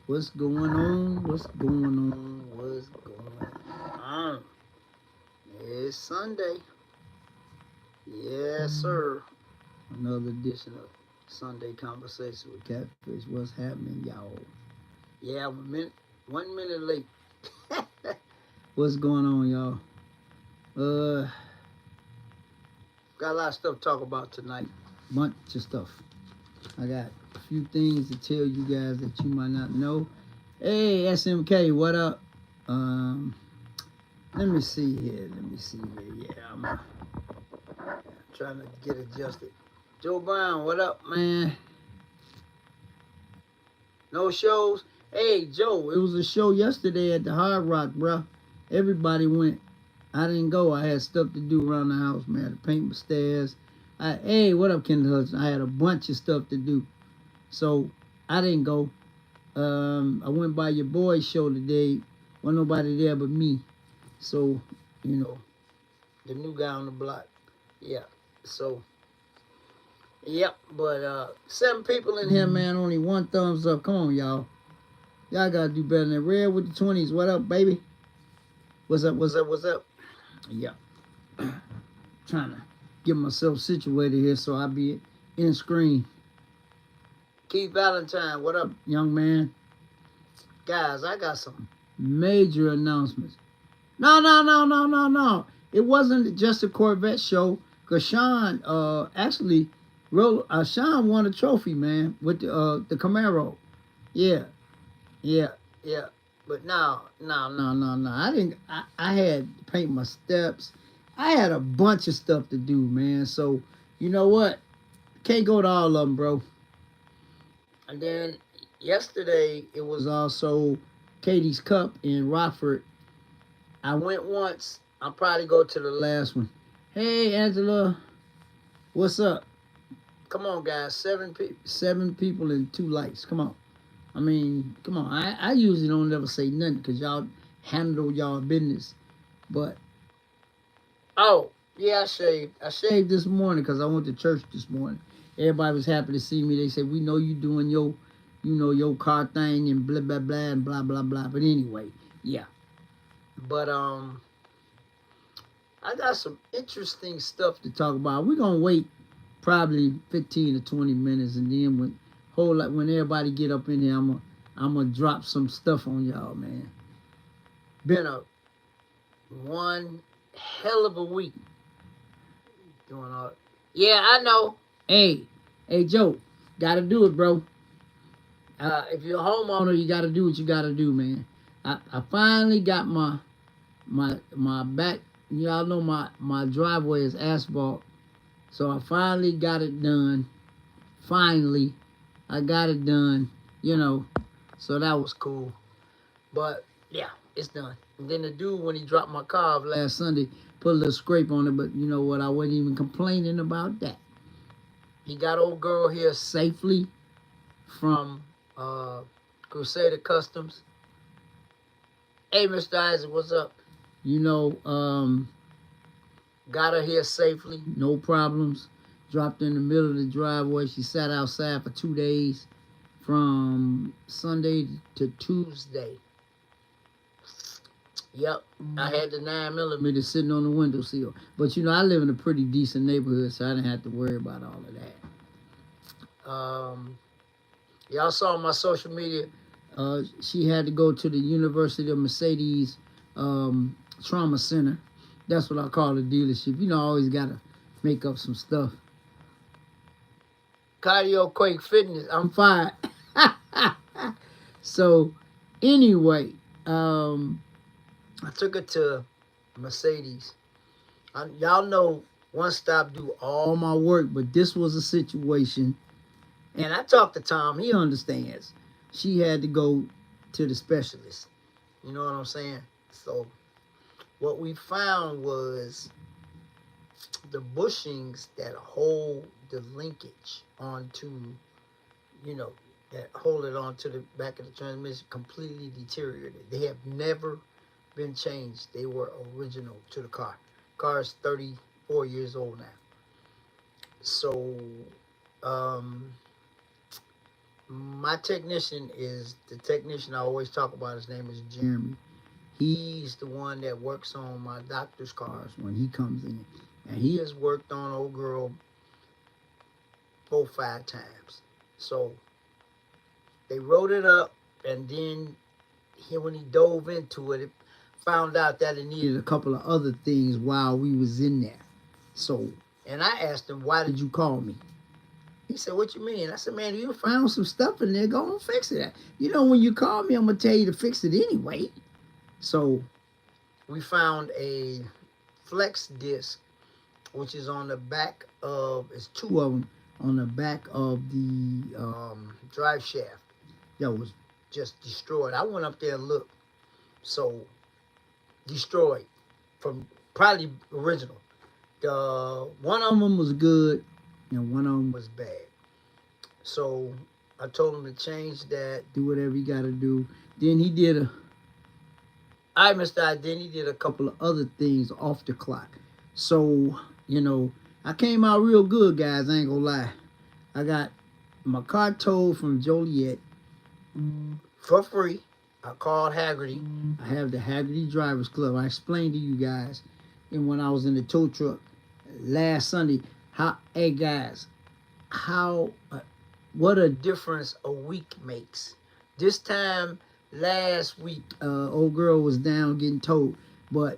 What's going on? What's going on? What's going on? It's Sunday. Yes, sir. Another edition of Sunday Conversations with Catfish. What's happening, y'all? Yeah, 1 minute late. What's going on, y'all? Got a lot of stuff to talk about tonight. Bunch of stuff. I got a few things to tell you guys that you might not know. Hey, SMK, what up? Let me see here. Yeah, I'm trying to get adjusted. Joe Brown, what up, man? No shows? Hey, Joe, it was a show yesterday at the Hard Rock, bro. Everybody went. I didn't go. I had stuff to do around the house, man. To paint my stairs. Hey, what up, Kendall Hudson? I had a bunch of stuff to do. So, I didn't go. I went by your boy's show today. Wasn't nobody there but me. So, the new guy on the block. Yeah. So, yep. But 7 people in here, man. Only 1 thumbs up. Come on, y'all. Y'all gotta do better than Red with the 20s. What up, baby? What's up? Yep. Trying to get myself situated here so I be in screen. Keith Valentine, what up, young man? Guys, I got some major announcements. No. It wasn't just a Corvette show, because Sean actually Sean won a trophy, man, with the Camaro. Yeah. But no. I didn't. I had to paint my steps. I had a bunch of stuff to do, man. So you know what? Can't go to all of them, bro. And then yesterday it was also Katie's Cup in Rockford. I went once. I'll probably go to the last one. Hey, Angela, what's up? Come on, guys. 7 people and 2 likes. Come on. I mean, come on. I usually don't ever say nothing because y'all handle y'all business. But, oh, yeah, I shaved. I shaved this morning because I went to church this morning. Everybody was happy to see me. They said, we know you doing your car thing and blah, blah, blah, and blah, blah, blah. But anyway, yeah. But, I got some interesting stuff to talk about. We're going to wait probably 15 to 20 minutes, and then when everybody get up in here, I'm gonna drop some stuff on y'all, man. Been one hell of a week doing all. Yeah, I know. Hey, Joe, gotta do it, bro. If you're a homeowner, you gotta do what you gotta do, man. I finally got my back. Y'all know my driveway is asphalt, so I finally got it done. Finally, I got it done, so that was cool. But yeah, it's done. And then the dude, when he dropped my car off last Sunday, put a little scrape on it, but you know what? I wasn't even complaining about that. He got old girl here safely from Crusader Customs. Hey, Mr. Isaac, what's up? Got her here safely, no problems. Dropped her in the middle of the driveway. She sat outside for 2 days, from Sunday to Tuesday. Yep, I had the 9mm sitting on the windowsill. But I live in a pretty decent neighborhood, so I didn't have to worry about all of that. Y'all saw my social media. She had to go to the University of Mercedes Trauma Center. That's what I call the dealership. I always gotta make up some stuff. Cardio Quake Fitness, I'm fine. So, anyway, I took her to Mercedes. Y'all know One Stop do all my work, but this was a situation. And I talked to Tom. He understands. She had to go to the specialist. You know what I'm saying? So, what we found was the bushings that hold the linkage onto, that hold it onto the back of the transmission completely deteriorated. They have never been changed. They were original to the car. Car is 34 years old now. So, my technician is the technician I always talk about. His name is Jeremy. He's the one that works on my doctor's cars when he comes in. And he has worked on old girl 4-5 times. So they wrote it up, and then when he dove into it, found out that it needed a couple of other things while we was in there. So, and I asked him, why did you call me? He said, what you mean? I said, man, you found some stuff in there, go and fix it. You know, when you call me, I'm going to tell you to fix it anyway. So we found a flex disc, which is on the back of, it's 2 of them, on the back of the drive shaft that was just destroyed. I went up there and looked. So destroyed from probably original. One of them was good and one of them was bad. So I told him to change that, do whatever you got to do. Then he did then he did a couple of other things off the clock. So, you know, I came out real good, guys. I ain't gonna lie. I got my car towed from Joliet for free. I called Haggerty. I have the Haggerty Drivers Club. I explained to you guys, and when I was in the tow truck last Sunday, hey guys, what a difference a week makes. This time last week, old girl was down getting towed, but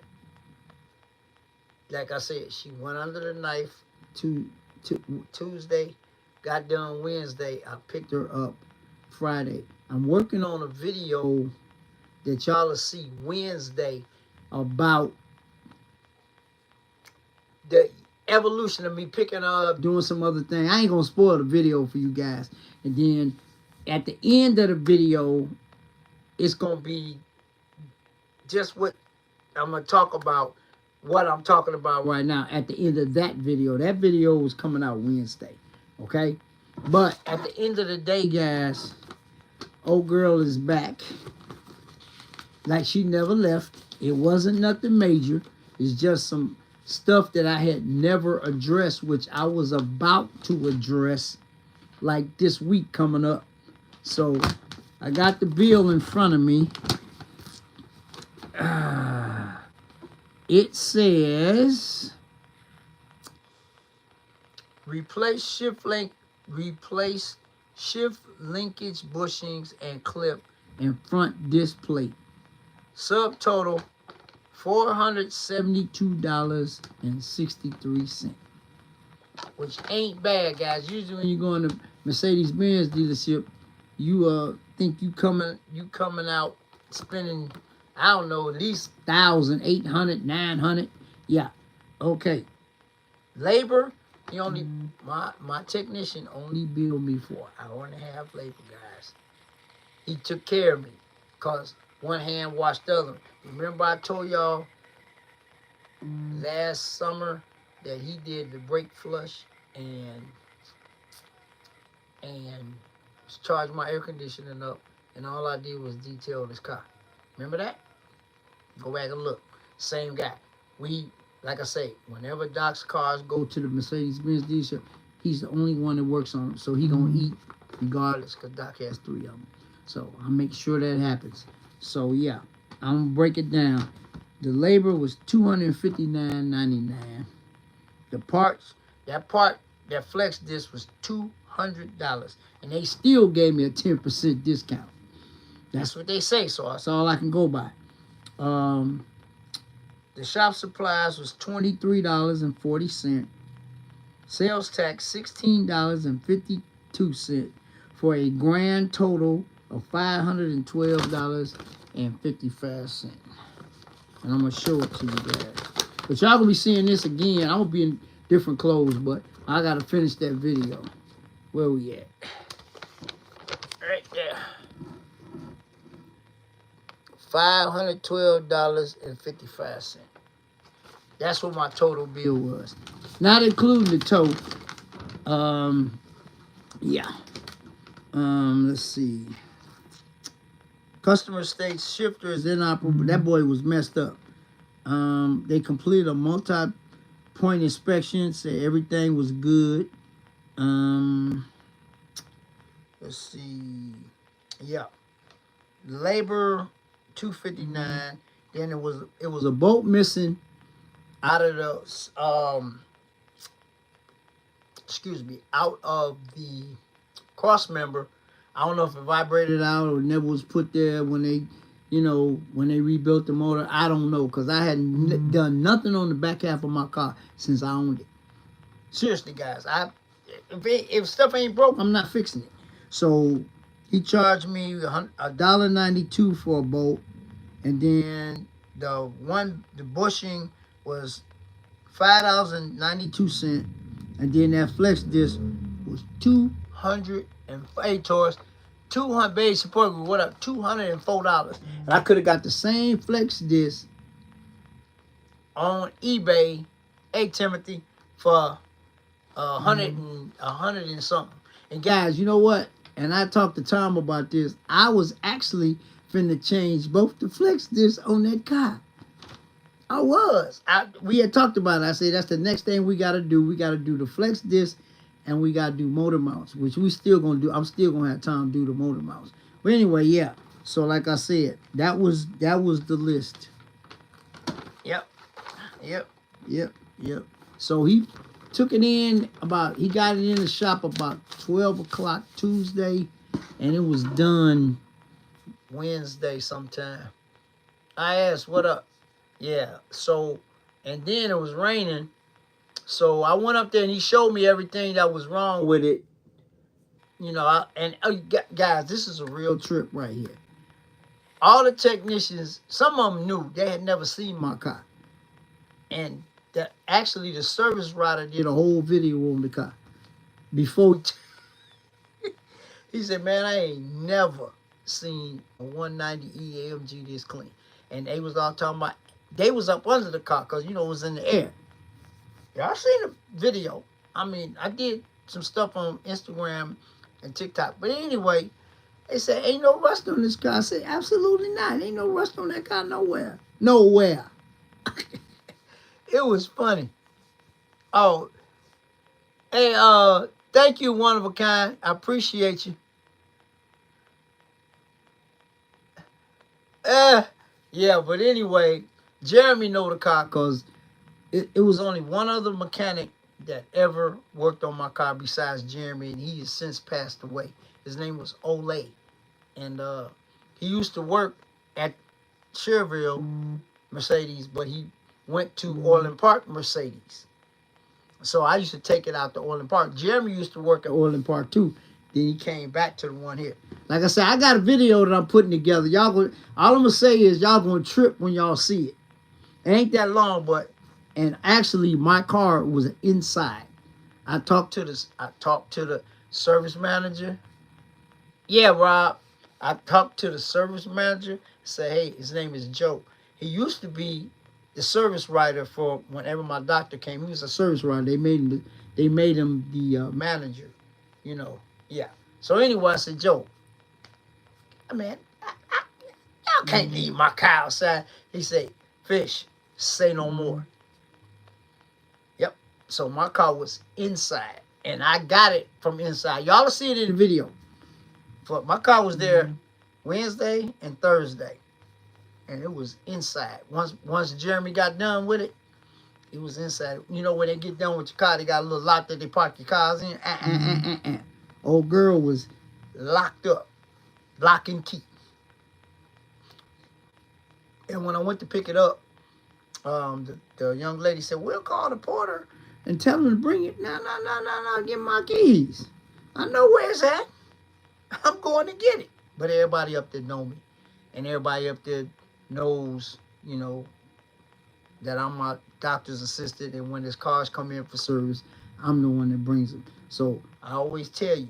like I said, she went under the knife Tuesday, got done Wednesday. I picked her up Friday. I'm working on a video that y'all will see Wednesday about the evolution of me picking her up, doing some other thing. I ain't gonna spoil the video for you guys. And then at the end of the video, it's gonna be just what I'm gonna talk about, what I'm talking about right now at the end of that video. That video was coming out Wednesday, okay? But at the end of the day, guys, old girl is back. Like she never left. It wasn't nothing major. It's just some stuff that I had never addressed, which I was about to address like this week coming up. So I got the bill in front of me. It says replace shift linkage bushings and clip and front disc plate. Subtotal $472.63, which ain't bad, guys. Usually when you go in the Mercedes-Benz dealership, you think you coming out spending, I don't know, at least $1,000, $800, $900. Yeah, okay. Labor, he only my technician only billed me for an hour and a half labor, guys. He took care of me because one hand washed the other. Remember I told y'all last summer that he did the brake flush and charged my air conditioning up, and all I did was detail his car. Remember that? Go back and look. Same guy. Like I say, whenever Doc's cars go to the Mercedes-Benz dealership, he's the only one that works on them. So he gonna eat regardless, because Doc has 3 of them. So I'll make sure that happens. So yeah, I'm gonna break it down. The labor was $259.99. The parts, that flex disc was $200, and they still gave me a 10% discount. That's what they say, so that's all I can go by. The shop supplies was $23.40. Sales tax $16.52 for a grand total of $512.55. And I'm gonna show it to you guys. But y'all gonna be seeing this again. I'm gonna be in different clothes, but I gotta finish that video. Where we at? Right there. $512.55. That's what my total bill was. Not including the tow. Yeah. Let's see. Customer state shifter is inoperable. That boy was messed up. They completed a multi-point inspection, said everything was good. let's see. Yeah. Labor, $259. Then it was a bolt missing out of the excuse me, out of the cross member. I don't know if it vibrated out or never was put there when they, when they rebuilt the motor. I don't know, because I hadn't done nothing on the back half of my car since I owned it. Seriously, guys, if stuff ain't broke, I'm not fixing it. So he charged me $1.92 for a bolt, and then the bushing was $5.92, and then that flex disc was $208. 200 base support. What up? $204, and I could have got the same flex disc on eBay. Hey Timothy, for a hundred and something. And guys, you know what? And I talked to Tom about this. I was actually finna change both the flex discs on that car. I was. We had talked about it. I said that's the next thing we gotta do. We gotta do the flex disc, and we gotta do motor mounts, which we still gonna do. I'm still gonna have Tom do the motor mounts. But anyway, yeah. So like I said, that was the list. Yep. So he took it in he got it in the shop about 12 o'clock Tuesday, and it was done Wednesday sometime. I asked, what up? Yeah, so, and then it was raining, so I went up there and he showed me everything that was wrong with it. Guys, this is a real trip right here. All the technicians, some of them knew. They had never seen my car. And actually the service writer did a whole video on the car. Before he said, man, I ain't never seen a 190E AMG this clean. And they was all talking about, they was up under the car because, it was in the air. Y'all seen the video. I mean, I did some stuff on Instagram and TikTok. But anyway, they said, ain't no rust on this car. I said, absolutely not. Ain't no rust on that car nowhere. Nowhere. It was funny. Oh, hey, thank you, one of a kind. I appreciate you. Yeah, but anyway, Jeremy know the car because it was only one other mechanic that ever worked on my car besides Jeremy, and he has since passed away. His name was Ole, and he used to work at Cherville Mercedes, but he went to Orland Park Mercedes. So I used to take it out to Orland Park. Jeremy used to work at Orland Park too. Then he came back to the one here. Like I said, I got a video that I'm putting together. All I'm gonna say is y'all gonna trip when y'all see it. It ain't that long, and actually my car was inside. I talked to the service manager. Yeah, Rob. I talked to the service manager. Say, hey, his name is Joe. He used to be the service writer for whenever my doctor came. He was a service writer. They made him the manager. Yeah. So anyway, I said, Joe, man, y'all can't leave my car outside. He said, Fish, say no more. Yep. So my car was inside, and I got it from inside. Y'all will see it in the video. But my car was there Wednesday and Thursday, and it was inside. Once Jeremy got done with it, it was inside. When they get done with your car, they got a little lot that they park your cars in. Old girl was locked up, lock and key. And when I went to pick it up, the young lady said, we'll call the porter and tell him to bring it. No, give my keys. I know where it's at. I'm going to get it. But everybody up there know me. And everybody up there knows, that I'm my doctor's assistant. And when his cars come in for service, I'm the one that brings them. So I always tell you,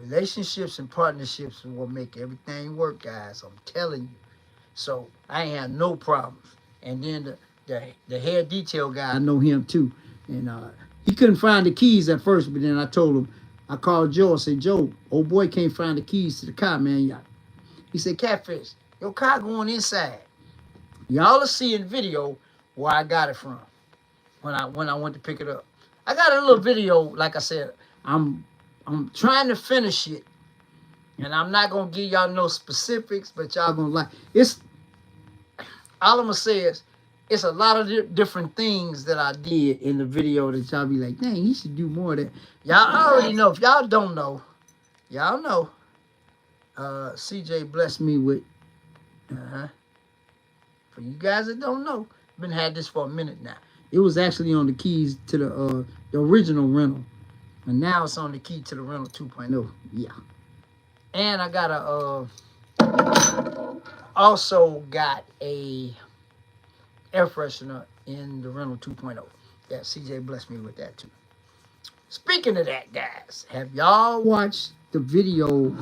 relationships and partnerships is what make everything work, guys. I'm telling you. So I ain't had no problems. And then the hair detail guy, I know him too. And he couldn't find the keys at first, but then I told him, I called Joe. I said, Joe, old boy can't find the keys to the car, man. He said, Catfish, your car going inside. Y'all will see in video where I got it from when I went to pick it up. I got a little video, like I said, I'm trying to finish it And I'm not going to give y'all no specifics, but y'all going to like. It's, all I'm going to say is, it's a lot of different things that I did in the video that y'all be like, dang, he should do more of that. Y'all already know. If y'all don't know, y'all know. CJ blessed me with, for you guys that don't know, been had this for a minute now. It was actually on the keys to the original rental. And now it's on the key to the rental 2.0. Yeah. And I got also got a air freshener in the rental 2.0. Yeah, CJ blessed me with that too. Speaking of that, guys, have y'all watched the video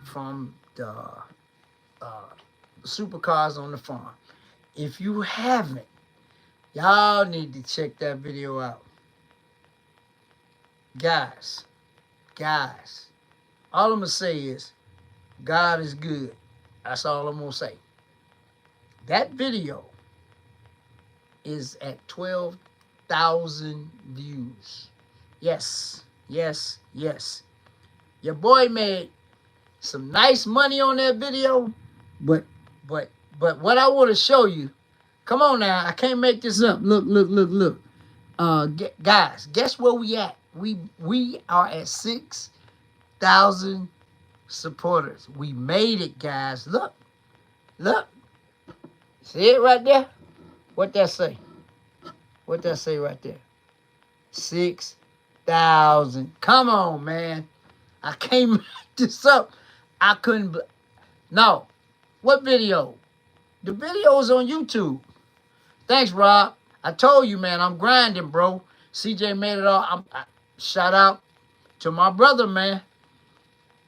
from the supercars on the farm? If you haven't, y'all need to check that video out. Guys, all I'm going to say is, God is good. That's all I'm going to say. That video is at 12,000 views. Yes. Your boy made some nice money on that video, but what I want to show you, come on now, I can't make this up. Look. Guys, guess where we at? We are at 6,000 supporters. We made it, guys. Look. See it right there? What that say? What that say right there? 6,000. Come on, man. I can't make this up. I couldn't. No. What video? The video is on YouTube. Thanks, Rob. I told you, man, I'm grinding, bro. CJ made it all. Shout out to my brother, man.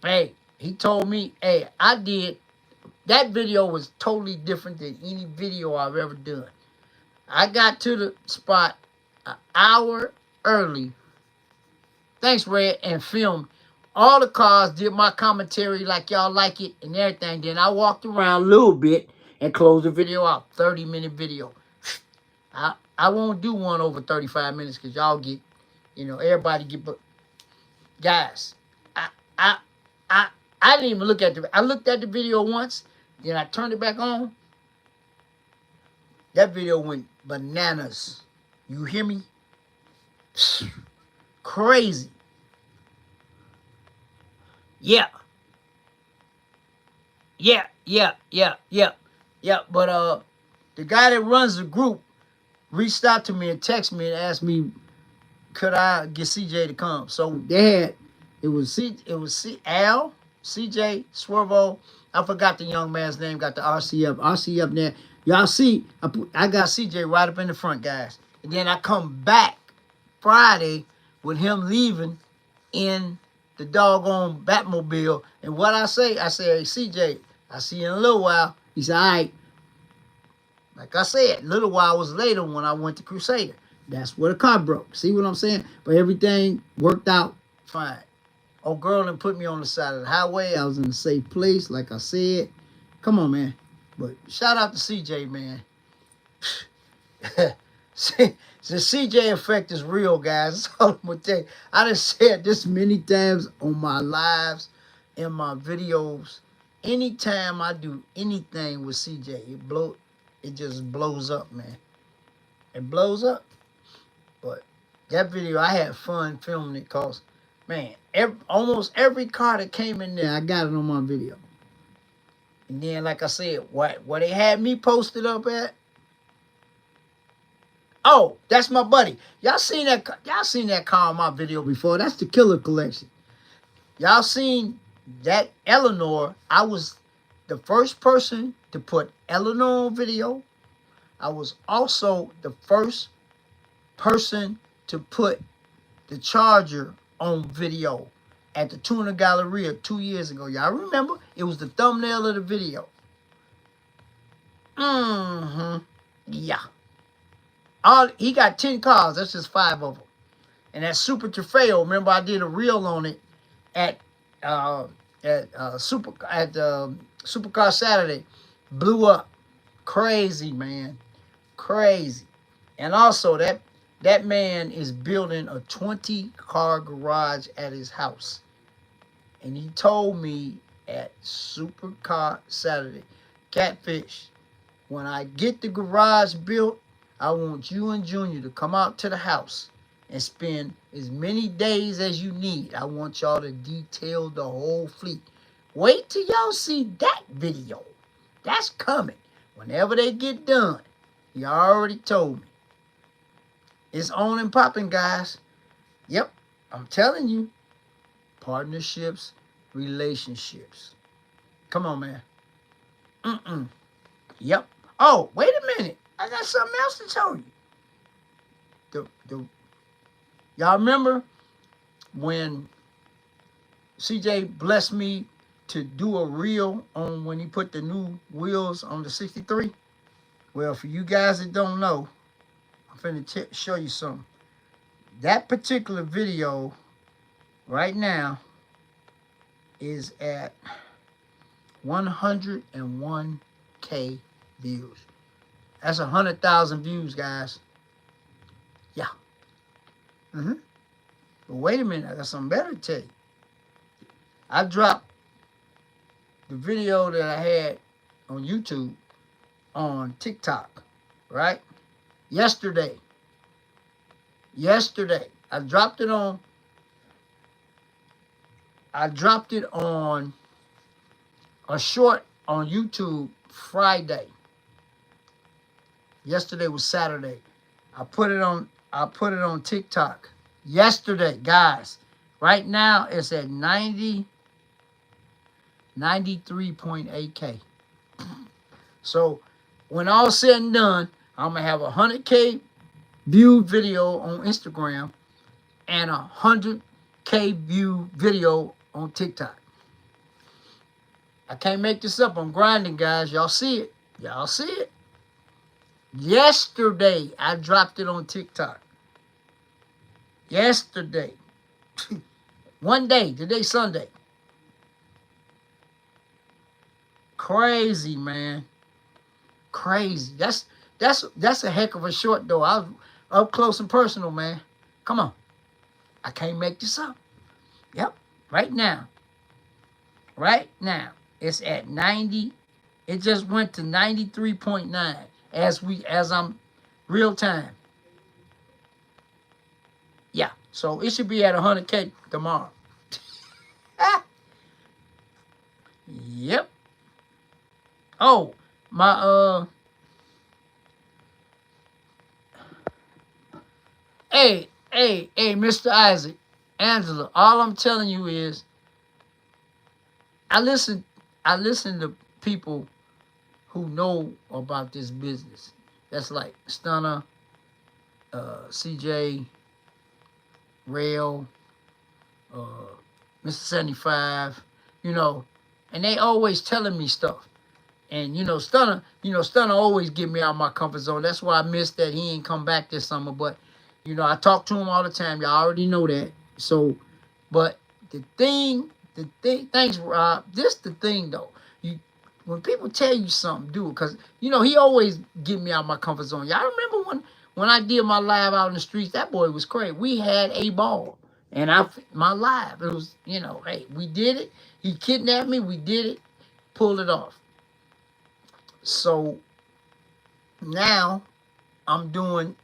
Hey, he told me, hey, I did. That video was totally different than any video I've ever done. I got to the spot an hour early. Thanks, Red, and filmed all the cars, did my commentary like y'all like it and everything. Then I walked around a little bit and closed the video out. 30-minute video. I won't do one over 35 minutes because y'all get, everybody get. But guys, I didn't even look at I looked at the video once, then I turned it back on. That video went bananas. You hear me? Crazy. Yeah. But the guy that runs the group reached out to me and texted me and asked me, could I get CJ to come? So they had, it was Al, CJ, Swervo. I forgot the young man's name. Got the RC up there. Y'all see, I got CJ right up in the front, guys. And then I come back Friday with him leaving in the doggone Batmobile. And what I say, hey, CJ, I see you in a little while. He said, all right. Like I said, a little while was later when I went to Crusader. That's where the car broke. See what I'm saying? But everything worked out fine. Old girl done put me on the side of the highway. I was in a safe place, like I said. Come on, man. But shout out to CJ, man. The CJ effect is real, guys. That's all I'm going to tell you. I done said this many times on my lives, in my videos. Anytime I do anything with CJ, it just blows up, man. It blows up. But that video, I had fun filming it because, man, almost every car that came in there, I got it on my video. And then, like I said, what they had me posted up at? Oh, that's my buddy. Y'all seen that car on my video before. That's the Killer Collection. Y'all seen that Eleanor. I was the first person to put Eleanor on video. I was also the first person to put the Charger on video at the Tuna Galleria 2 years ago. Y'all remember? It was the thumbnail of the video. Yeah. He got 10 cars. That's just 5 of them. And that Super Trofeo, remember I did a reel on it at Supercar Saturday. Blew up. Crazy, man. Crazy. And also that man is building a 20-car garage at his house. And he told me, at Supercar Saturday. Catfish, when I get the garage built, I want you and Junior to come out to the house and spend as many days as you need. I want y'all to detail the whole fleet. Wait till y'all see that video. That's coming. Whenever they get done, he already told me. It's on and popping, guys. Yep, I'm telling you. Partnerships, relationships. Come on, man. Yep. Oh, wait a minute. I got something else to tell you. Y'all remember when CJ blessed me to do a reel on when he put the new wheels on the 63? Well, for you guys that don't know, I'm finna show you something. That particular video right now is at 101K views. That's 100,000 views, guys. Yeah. But wait a minute, I got something better to tell you. I dropped the video that I had on YouTube on TikTok, right? Yesterday. I dropped it on a short on YouTube Friday. Yesterday was Saturday. I put it on TikTok yesterday, guys. Right now it's at 93.8K. So when all said and done, I'm gonna have 100K viewed video on Instagram and 100K view video on TikTok. I can't make this up. I'm grinding, guys. Y'all see it. Yesterday, I dropped it on TikTok. Yesterday. One day. Today's Sunday. Crazy, man. Crazy. That's a heck of a short, though. I was up close and personal, man. Come on. I can't make this up. Yep. Right now. It's at 90. It just went to 93.9 as I'm real time. Yeah. So it should be at 100K tomorrow. Yep. Oh, my Hey, Mr. Isaac, Angela, all I'm telling you is I listen to people who know about this business. That's like Stunner, CJ, Rail, Mr. 75, and they always telling me stuff. And Stunner always get me out of my comfort zone. That's why I missed that he ain't come back this summer. But I talk to him all the time. Y'all already know that. So, but thanks, Rob. This the thing though. When people tell you something, do it. Because he always get me out of my comfort zone. Y'all remember when I did my live out in the streets? That boy was crazy. We had a ball. And my live, it was, hey, we did it. He kidnapped me. We did it. Pulled it off. So now I'm doing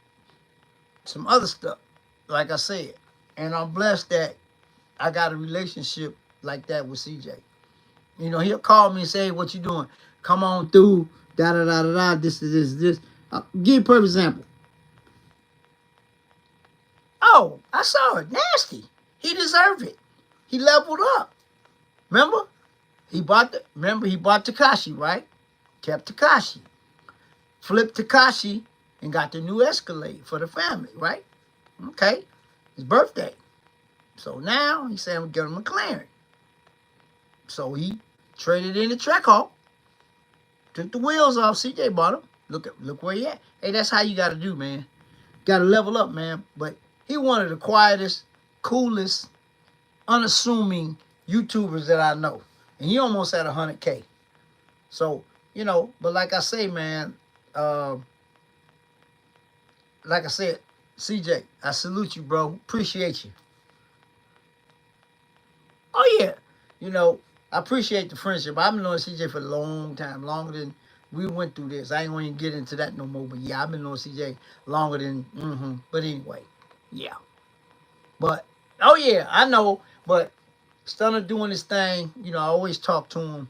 some other stuff, like I said. And I'm blessed that I got a relationship like that with CJ. He'll call me and say, hey, what you doing? Come on through, da-da-da-da-da, this. Give you a perfect example. Oh, I saw it. Nasty. He deserved it. He leveled up. Remember? He bought Tekashi, right? Kept Tekashi. Flipped Tekashi and got the new Escalade for the family, right? Okay. His birthday. So now he said I'm gonna get him a McLaren. So he traded in the Trackhawk. Took the wheels off. CJ bought him. Look where he at. Hey, that's how you gotta do, man. Gotta level up, man. But he one of the quietest, coolest, unassuming YouTubers that I know. And he almost had 100K. So, but like I say, man, like I said, CJ, I salute you, bro. Appreciate you. Oh, yeah. I appreciate the friendship. I've been knowing CJ for a long time, longer than we went through this. I ain't going to get into that no more. But yeah, I've been knowing CJ longer than. But anyway, yeah. But oh yeah, I know. But Stunner doing his thing. You know, I always talk to him.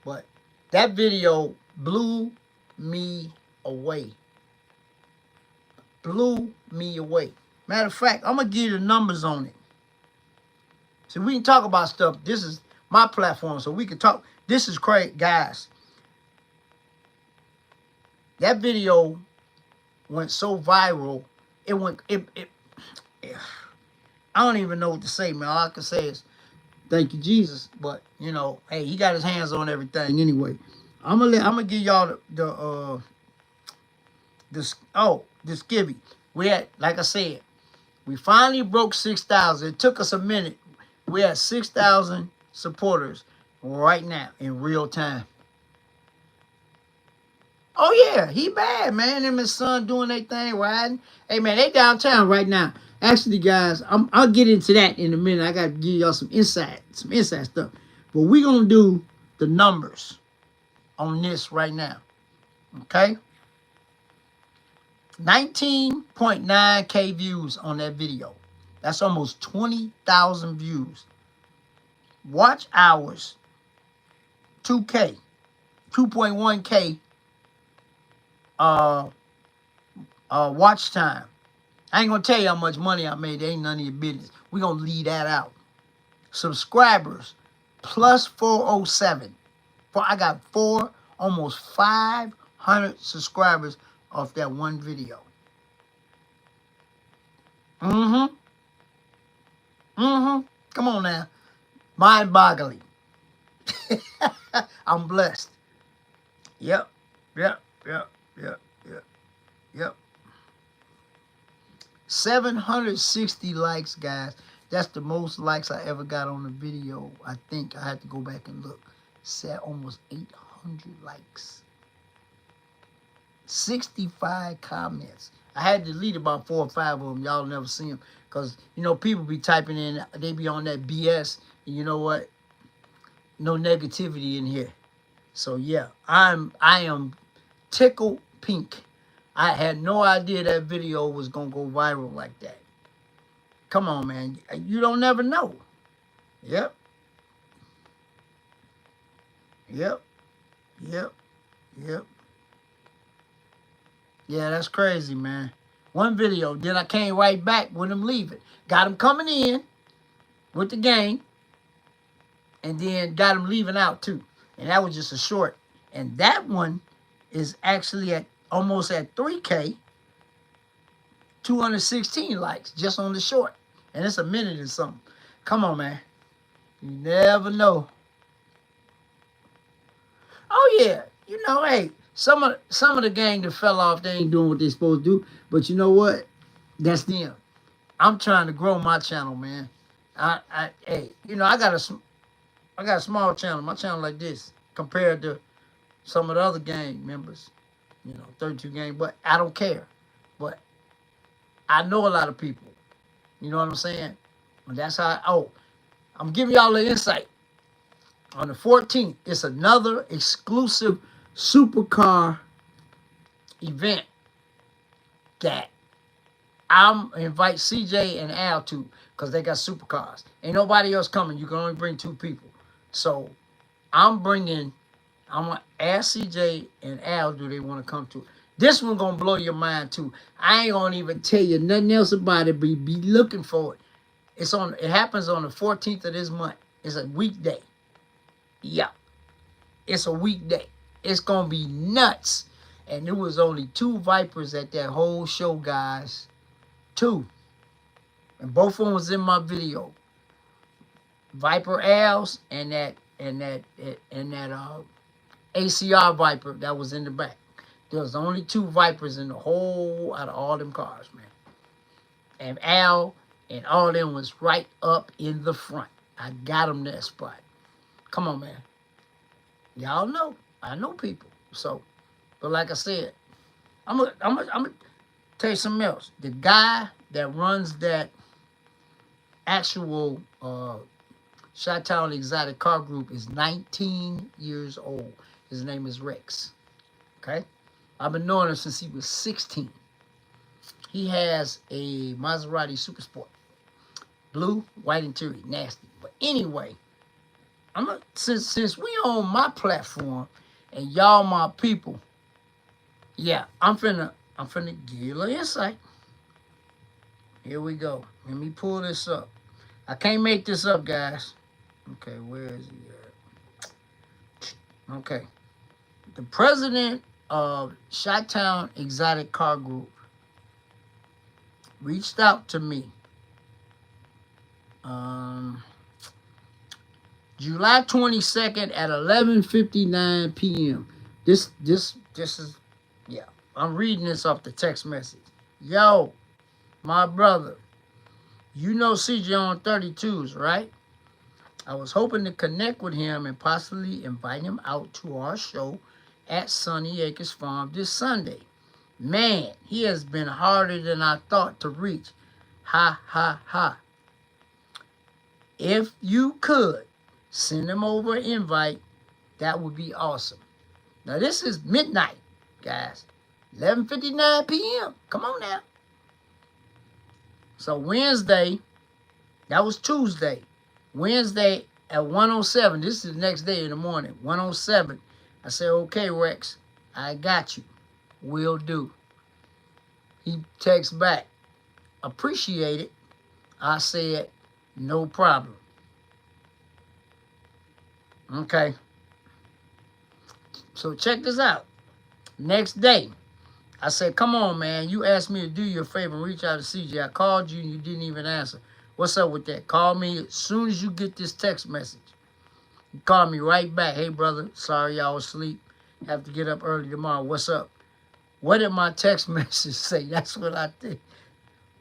But that video blew me away. Blew me away. Matter of fact, I'm gonna give you the numbers on it. So we can talk about stuff. This is my platform, so we can talk. This is great, guys. That video went so viral. It went. I don't even know what to say, man. All I can say is thank you, Jesus. But you know, hey, he got his hands on everything anyway. I'm gonna give y'all the skivvy. We had, like I said, we finally broke 6,000. It took us a minute. We had 6,000 supporters right now in real time. Oh yeah, he bad, man. Him and his son doing their thing, riding. Hey man, they downtown right now. Actually, guys, I'll get into that in a minute. I gotta give y'all some inside stuff. But we gonna do the numbers on this right now. Okay? 19.9K views on that video. That's almost 20,000 views. Watch hours, 2K, 2.1K watch time. I ain't gonna tell you how much money I made. It ain't none of your business. We gonna leave that out. Subscribers, plus 407. I got almost 500 subscribers off that one video. Come on now. Mind-boggling. I'm blessed. Yep. 760 likes, guys. That's the most likes I ever got on a video. I think I had to go back and look. Said almost 800 likes. 65 comments. I had to delete about 4 or 5 of them. Y'all never see them. Because, you know, people be typing in. They be on that BS. And you know what? No negativity in here. So, yeah. I am tickled pink. I had no idea that video was going to go viral like that. Come on, man. You don't never know. Yep. Yeah, that's crazy, man. One video, then I came right back with him leaving. Got him coming in with the gang, and then got him leaving out too. And that was just a short. And that one is actually at almost at 3K, 216 likes just on the short. And it's a minute or something. Come on, man. You never know. Oh, yeah. You know, hey, some of the gang that fell off, they ain't doing what they supposed to do. But you know what? That's them. I'm trying to grow my channel, man. Hey, you know, I got a small channel. My channel like this compared to some of the other gang members. You know, 32 gang. But I don't care. But I know a lot of people. You know what I'm saying? And that's how, I'm giving y'all an insight. On the 14th, it's another exclusive supercar event that I'm invite CJ and Al to, because they got supercars. Ain't nobody else coming. You can only bring 2 people. So I'm gonna ask CJ and Al, do they want to come to it? This one gonna blow your mind too. I ain't gonna even tell you nothing else about it, but be looking for it. It happens on the 14th of this month. It's a weekday. Yeah. It's a weekday. It's gonna be nuts. And there was only 2 Vipers at that whole show, guys. 2. And both of them was in my video. Viper Al's and that ACR Viper that was in the back. There was only 2 Vipers in the whole out of all them cars, man. And Al and all them was right up in the front. I got them that spot. Come on, man. Y'all know. I know people. So, but like I said, I'm gonna tell you something else. The guy that runs that actual Chi-Town Exotic Car Group is 19 years old. His name is Rex. Okay? I've been knowing him since he was 16. He has a Maserati Super Sport. Blue, white interior. Nasty. But anyway, since we on my platform and y'all my people, yeah, I'm finna give you a little insight. Here we go. Let me pull this up. I can't make this up, guys. Okay, where is he at? Okay. The president of Chi-Town Exotic Car Group reached out to me July 22nd at 11:59 p.m. This is, yeah, I'm reading this off the text message. Yo, my brother, you know CJ on 32s, right? I was hoping to connect with him and possibly invite him out to our show at Sunny Acres Farm this Sunday. Man, he has been harder than I thought to reach. Ha, ha, ha. If you could send him over an invite, that would be awesome. Now, this is midnight, guys. 11:59 p.m. Come on now. So Wednesday, that was Tuesday. Wednesday at 1:07, this is the next day in the morning, 1:07, I said, okay, Rex, I got you. Will do. He texts back, appreciate it. I said, no problem. Okay. So check this out. Next day, I said, come on, man. You asked me to do you a favor and reach out to CJ. I called you and you didn't even answer. What's up with that? Call me as soon as you get this text message. You call me right back. Hey, brother, sorry y'all was asleep. Have to get up early tomorrow. What's up? What did my text message say? That's what I think.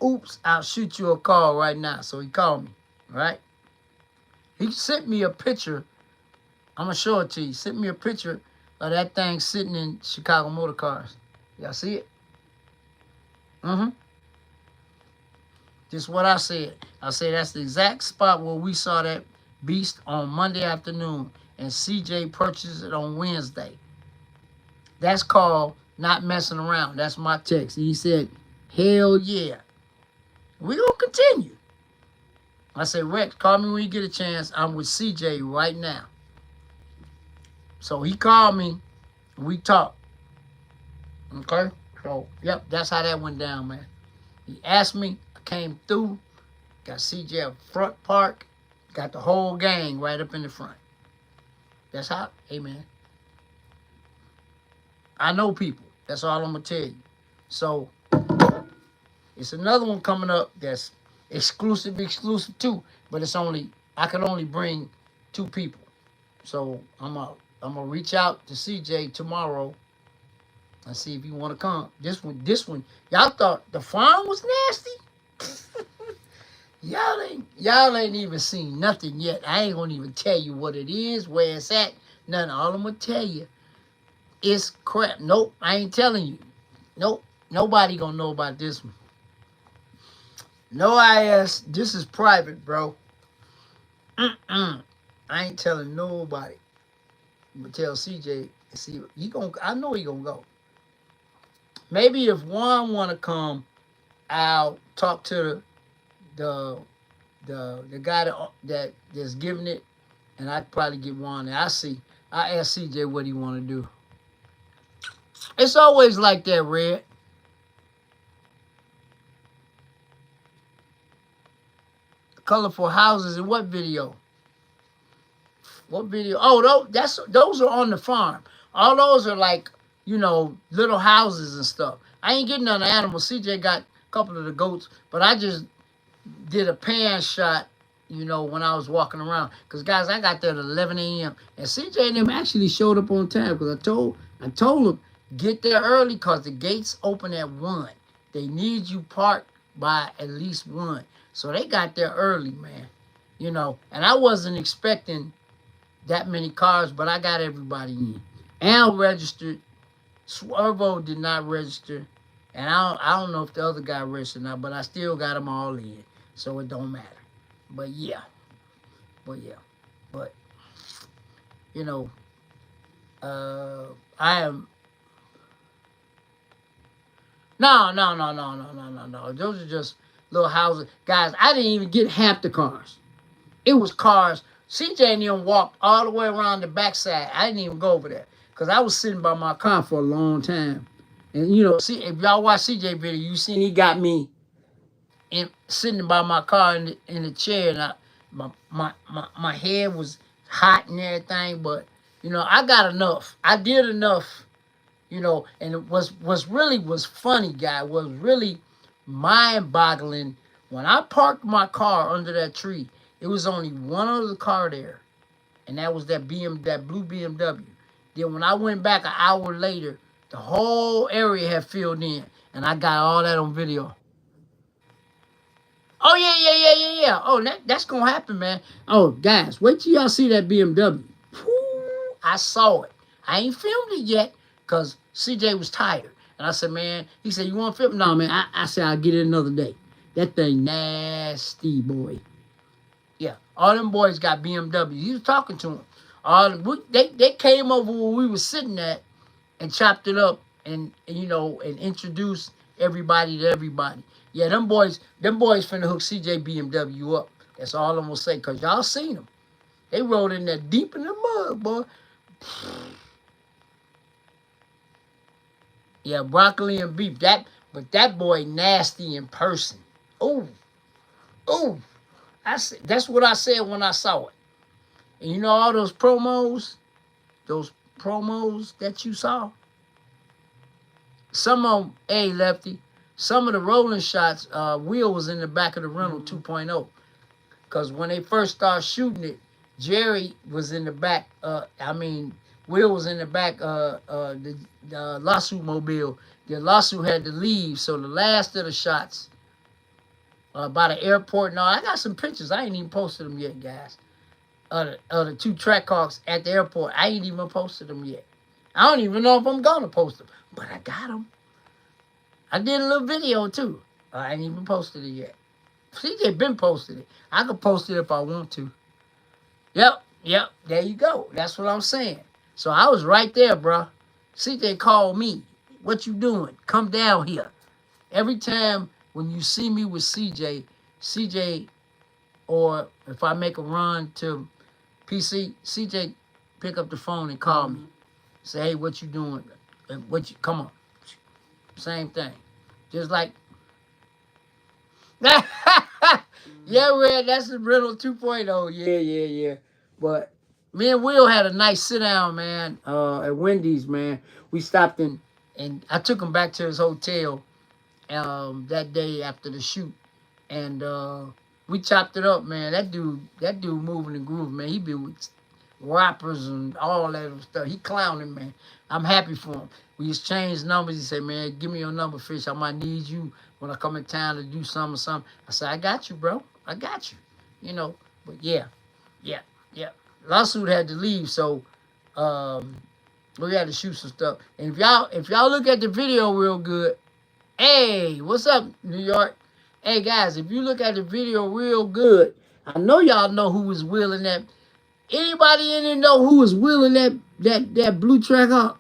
Oops, I'll shoot you a call right now. So he called me, right? He sent me a picture. I'm going to show it to you. He sent me a picture of that thing sitting in Chicago Motor Cars. Y'all see it? Just what I said. I said that's the exact spot where we saw that beast on Monday afternoon, and CJ purchased it on Wednesday. That's called not messing around. That's my text. He said, hell yeah. We're going to continue. I said, Rex, call me when you get a chance. I'm with CJ right now. So he called me. We talked. Okay? So, yep, that's how that went down, man. He asked me. I came through. Got CJ up front park. Got the whole gang right up in the front. That's how, hey, man. I know people. That's all I'm going to tell you. So, it's another one coming up that's exclusive too. But it's only, I could only bring 2 people. So, I'm going to reach out to CJ tomorrow and see if you want to come. This one, y'all thought the farm was nasty? Y'all ain't even seen nothing yet. I ain't going to even tell you what it is, where it's at. Nothing. All I'm going to tell you, it's crap. Nope, I ain't telling you. Nope, nobody going to know about this one. No IS, this is private, bro. I ain't telling nobody. I'm going to tell CJ, see, I know he going to go. Maybe if Juan want to come, I'll talk to the guy that's giving it, and I'd probably get Juan there. I ask CJ what he want to do. It's always like that, Red. Colorful houses in what video? What video? Oh, those are on the farm. All those are like, you know, little houses and stuff. I ain't getting none of animals. CJ got a couple of the goats, but I just did a pan shot, you know, when I was walking around. Because, guys, I got there at 11 a.m. And CJ and them actually showed up on time because I told them, get there early because the gates open at 1. They need you parked by at least 1. So they got there early, man. You know, and I wasn't expecting that many cars, but I got everybody in. Al registered. Swervo did not register. And I don't know if the other guy registered or not, but I still got them all in. So it don't matter. But yeah. But you know, I am no. Those are just little houses, guys. I didn't even get half the cars. It was cars. CJ and them walked all the way around the backside. I didn't even go over there because I was sitting by my car for a long time. And you know, see if y'all watch CJ video, you seen he got me sitting by my car in the chair, and my head was hot and everything. But you know, I got enough. I did enough. You know, and it was really was funny, guy. Was really mind-boggling. When I parked my car under that tree, it was only one other car there, and that was that blue BMW. Then when I went back an hour later, the whole area had filled in, and I got all that on video. Oh yeah. Oh, that's gonna happen, man. Oh, guys, wait till y'all see that BMW. Whew, I saw it. I ain't filmed it yet because CJ was tired, and I said, man. He said, you want to film? No, man. I said I'll get it another day. That thing nasty, boy. Yeah, all them boys got BMW. He was talking to them. They came over where we were sitting at and chopped it up and you know and introduced everybody to everybody. Yeah, them boys finna hook CJ BMW up. That's all I'm gonna say, cause y'all seen them. They rode in there deep in the mud, boy. Yeah, broccoli and beef. But that boy nasty in person. Oh. That's what I said when I saw it. And you know all those promos that you saw? Some of them, Lefty, some of the rolling shots, Will was in the back of the rental 2.0. Because when they first started shooting it, Jerry was in the back. Will was in the back the lawsuit mobile. The lawsuit had to leave, so the last of the shots by the airport. No, I got some pictures. I ain't even posted them yet, guys. The two track hawks at the airport. I ain't even posted them yet. I don't even know if I'm going to post them, but I got them. I did a little video, too. I ain't even posted it yet. CJ been posted it. I could post it if I want to. Yep. There you go. That's what I'm saying. So I was right there, bro. CJ called me. What you doing? Come down here. Every time when you see me with CJ, or if I make a run to PC, CJ pick up the phone and call me. Say, hey, what you doing? Come on. Same thing. Just like, yeah, Red, that's the rental 2.0. Yeah. But me and Will had a nice sit down, man, at Wendy's, man. We stopped in, and I took him back to his hotel that day after the shoot. And we chopped it up, man. That dude moving and grooving, man. He been with rappers and all that stuff. He clowning, man. I'm happy for him. We just changed numbers. He said, man, give me your number, Fish. I might need you when I come in town to do something or something. I said, I got you, bro. I got you. You know, but yeah. Lawsuit had to leave, so we had to shoot some stuff. And if y'all look at the video real good, hey, what's up, New York? Hey, guys, if you look at the video real good, I know y'all know who was wheeling that. Anybody in there know who was wheeling that blue track up?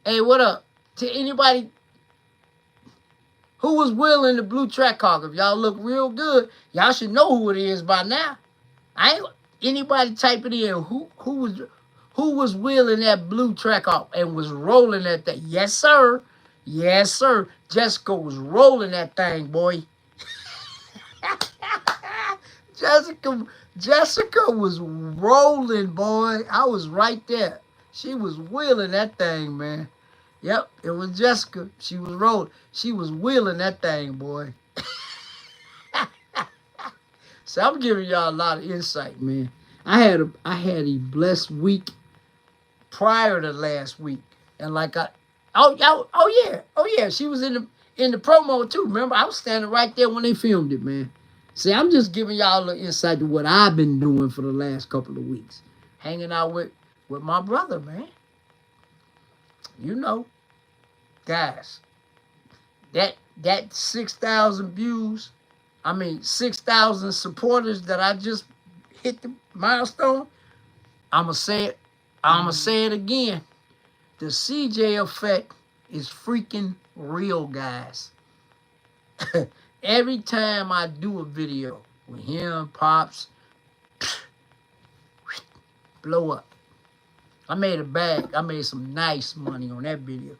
Hey, what up? To anybody who was wheeling the blue track hawk, if y'all look real good, y'all should know who it is by now. Anybody type it in. Who was wheeling that blue track hawk and was rolling that thing? Yes, sir. Jessica was rolling that thing, boy. Jessica was rolling, boy. I was right there. She was wheeling that thing, man. Yep, it was Jessica. She was rolling. She was wheeling that thing, boy. So I'm giving y'all a lot of insight, man. I had a blessed week prior to last week, and like oh yeah, she was in the promo too. Remember, I was standing right there when they filmed it, man. See, I'm just giving y'all the insight to what I've been doing for the last couple of weeks, hanging out with my brother, man. You know, guys, that 6,000 views, 6,000 supporters that I just hit the milestone, I'ma say it. I'ma say it again. The CJ effect is freaking real, guys. Every time I do a video with him, Pops, blow up. I made a bag. I made some nice money on that video.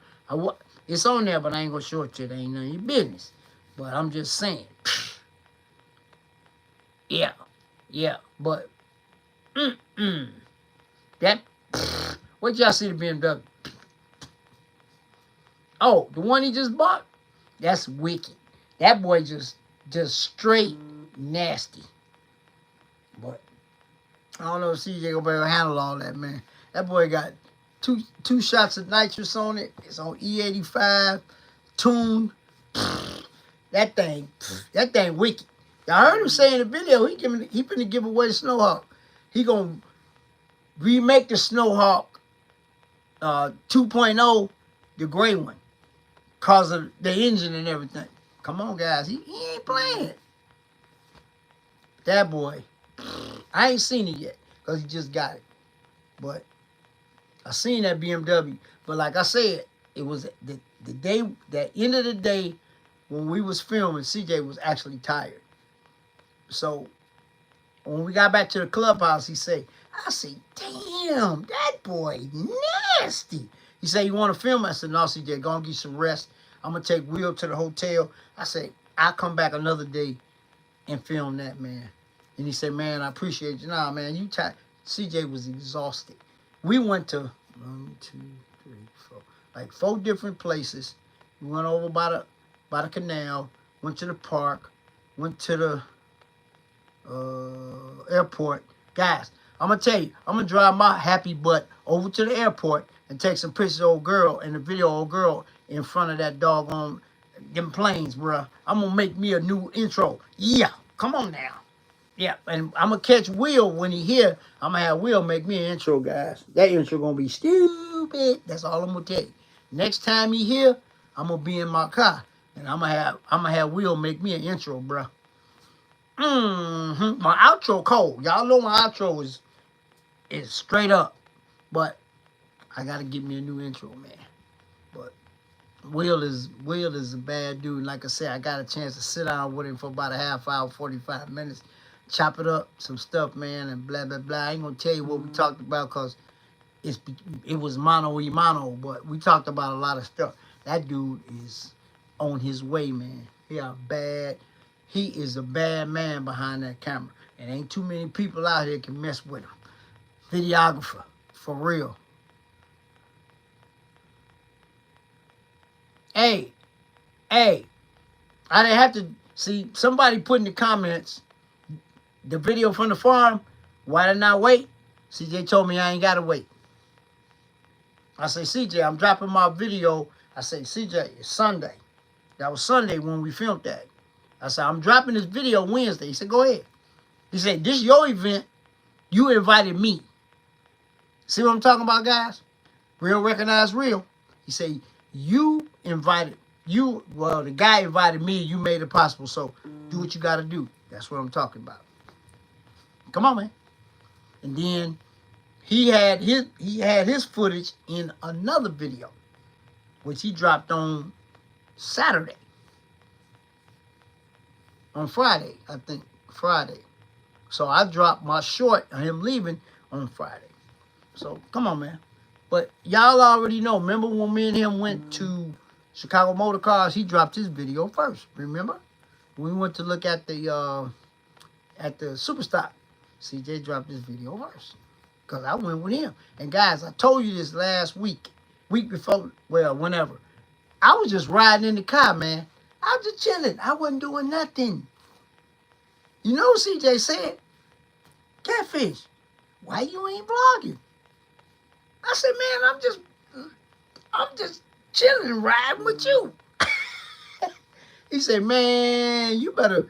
It's on there, but I ain't gonna show it to you. It ain't none of your business. But I'm just saying. Yeah. But that what y'all see the BMW? Oh, the one he just bought? That's wicked. That boy just straight nasty. But I don't know if CJ gonna be able to handle all that, man. That boy got two shots of nitrous on it. It's on E85 tuned. That thing wicked. I heard him say in the video he finna give away the Snowhawk. He gonna remake the Snowhawk 2.0, the gray one, cause of the engine and everything. Come on, guys, he ain't playing. That boy, I ain't seen it yet, cause he just got it. But I seen that BMW. But like I said, it was the day, that end of the day when we was filming, CJ was actually tired. So when we got back to the clubhouse, I say, damn, that boy nasty. He said, you want to film? I said, no, CJ, go and get some rest. I'm going to take Will to the hotel. I said, I'll come back another day and film that, man. And he said, man, I appreciate you. Nah, man, you tired. CJ was exhausted. We went to 1, 2, 3, 4, like 4 different places. We went over by the canal, went to the park, went to the airport. Guys, I'm gonna tell you, I'm gonna drive my happy butt over to the airport and take some pictures of old girl and the video of old girl in front of that doggone them planes, bruh. I'm gonna make me a new intro. Yeah, come on now. Yeah, and I'm gonna catch Will when he here. I'm gonna have Will make me an intro, guys. That intro gonna be stupid. That's all I'm gonna tell you. Next time he here, I'm gonna be in my car and I'm gonna have Will make me an intro, bruh. My outro cold. Y'all know my outro is straight up. But I gotta get me a new intro, man. But Will is a bad dude. Like I said, I got a chance to sit down with him for about a half hour, 45 minutes, chop it up, some stuff, man, and blah, blah, blah. I ain't gonna tell you what we talked about because it was mano y mano, but we talked about a lot of stuff. That dude is on his way, man. He is a bad man behind that camera. And ain't too many people out here can mess with him. Videographer, for real. Hey, I didn't have to see somebody put in the comments the video from the farm. Why didn't I wait? CJ told me I ain't gotta wait. I say, CJ, I'm dropping my video. I say, CJ, it's Sunday. That was Sunday when we filmed that. I said, I'm dropping this video Wednesday. He said, go ahead. He said, this is your event. You invited me. See what I'm talking about, guys? Real recognize real. He said, the guy invited me. You made it possible. So do what you got to do. That's what I'm talking about. Come on, man. And then he had his footage in another video, which he dropped on Saturday. On Friday, I think. Friday. So I dropped my short of him leaving on Friday. So, come on, man. But y'all already know. Remember when me and him went to Chicago Motor Cars? He dropped his video first. Remember? We went to look at the Superstock. CJ dropped his video first. Because I went with him. And guys, I told you this last week before, well, whenever. I was just riding in the car, man. I was just chilling. I wasn't doing nothing. You know what CJ said? Catfish, why you ain't vlogging? I said, man, I'm just chilling, riding with you. He said, man, you better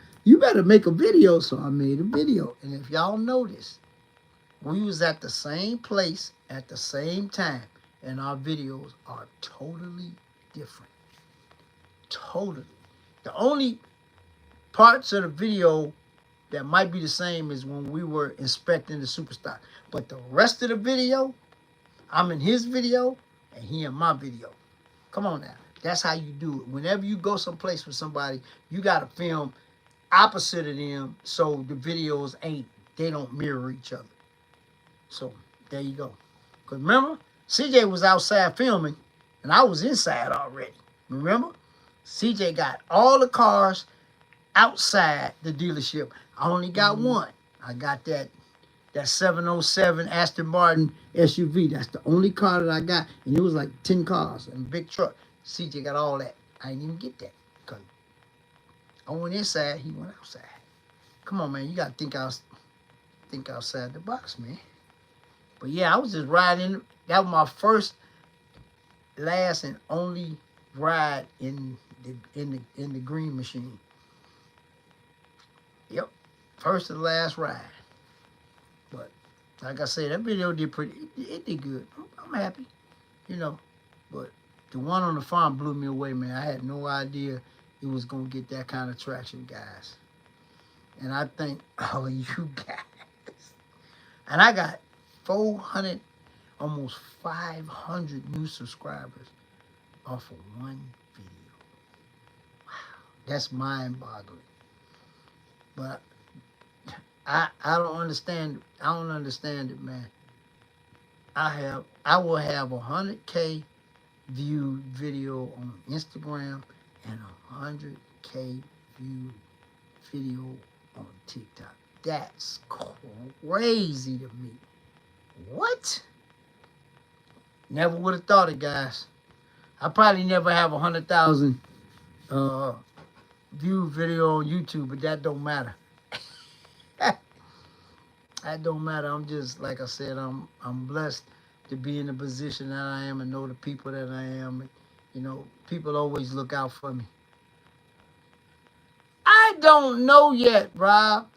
make a video. So I made a video. And if y'all notice, we was at the same place at the same time. And our videos are totally different. Totally. The only parts of the video that might be the same as when we were inspecting the superstock. But the rest of the video, I'm in his video and he in my video. Come on now. That's how you do it. Whenever you go someplace with somebody, you got to film opposite of them so the videos they don't mirror each other. So there you go. Because remember, CJ was outside filming and I was inside already. Remember? CJ got all the cars outside the dealership. I only got one. I got that 707 Aston Martin SUV. That's the only car that I got. And it was like 10 cars and a big truck. CJ got all that. I didn't even get that. Because I went inside, he went outside. Come on, man. You got to think outside the box, man. But yeah, I was just riding. That was my first, last, and only ride in the green machine. Yep. First and last ride. But like I said, that video did it did good. I'm happy, you know. But the one on the farm blew me away, man. I had no idea it was going to get that kind of traction, guys. And I thank all of you guys. And I got 400, almost 500 new subscribers off of one video. Wow. That's mind-boggling. But I don't understand. I don't understand it, man. I will have 100K viewed video on Instagram and 100K viewed video on TikTok. That's crazy to me. What? Never would have thought it, guys. I probably never have 100,000 view video on YouTube, but that don't matter. That don't matter. I'm just, like I said, I'm blessed to be in the position that I am and know the people that I am. You know, people always look out for me. I don't know yet, Rob.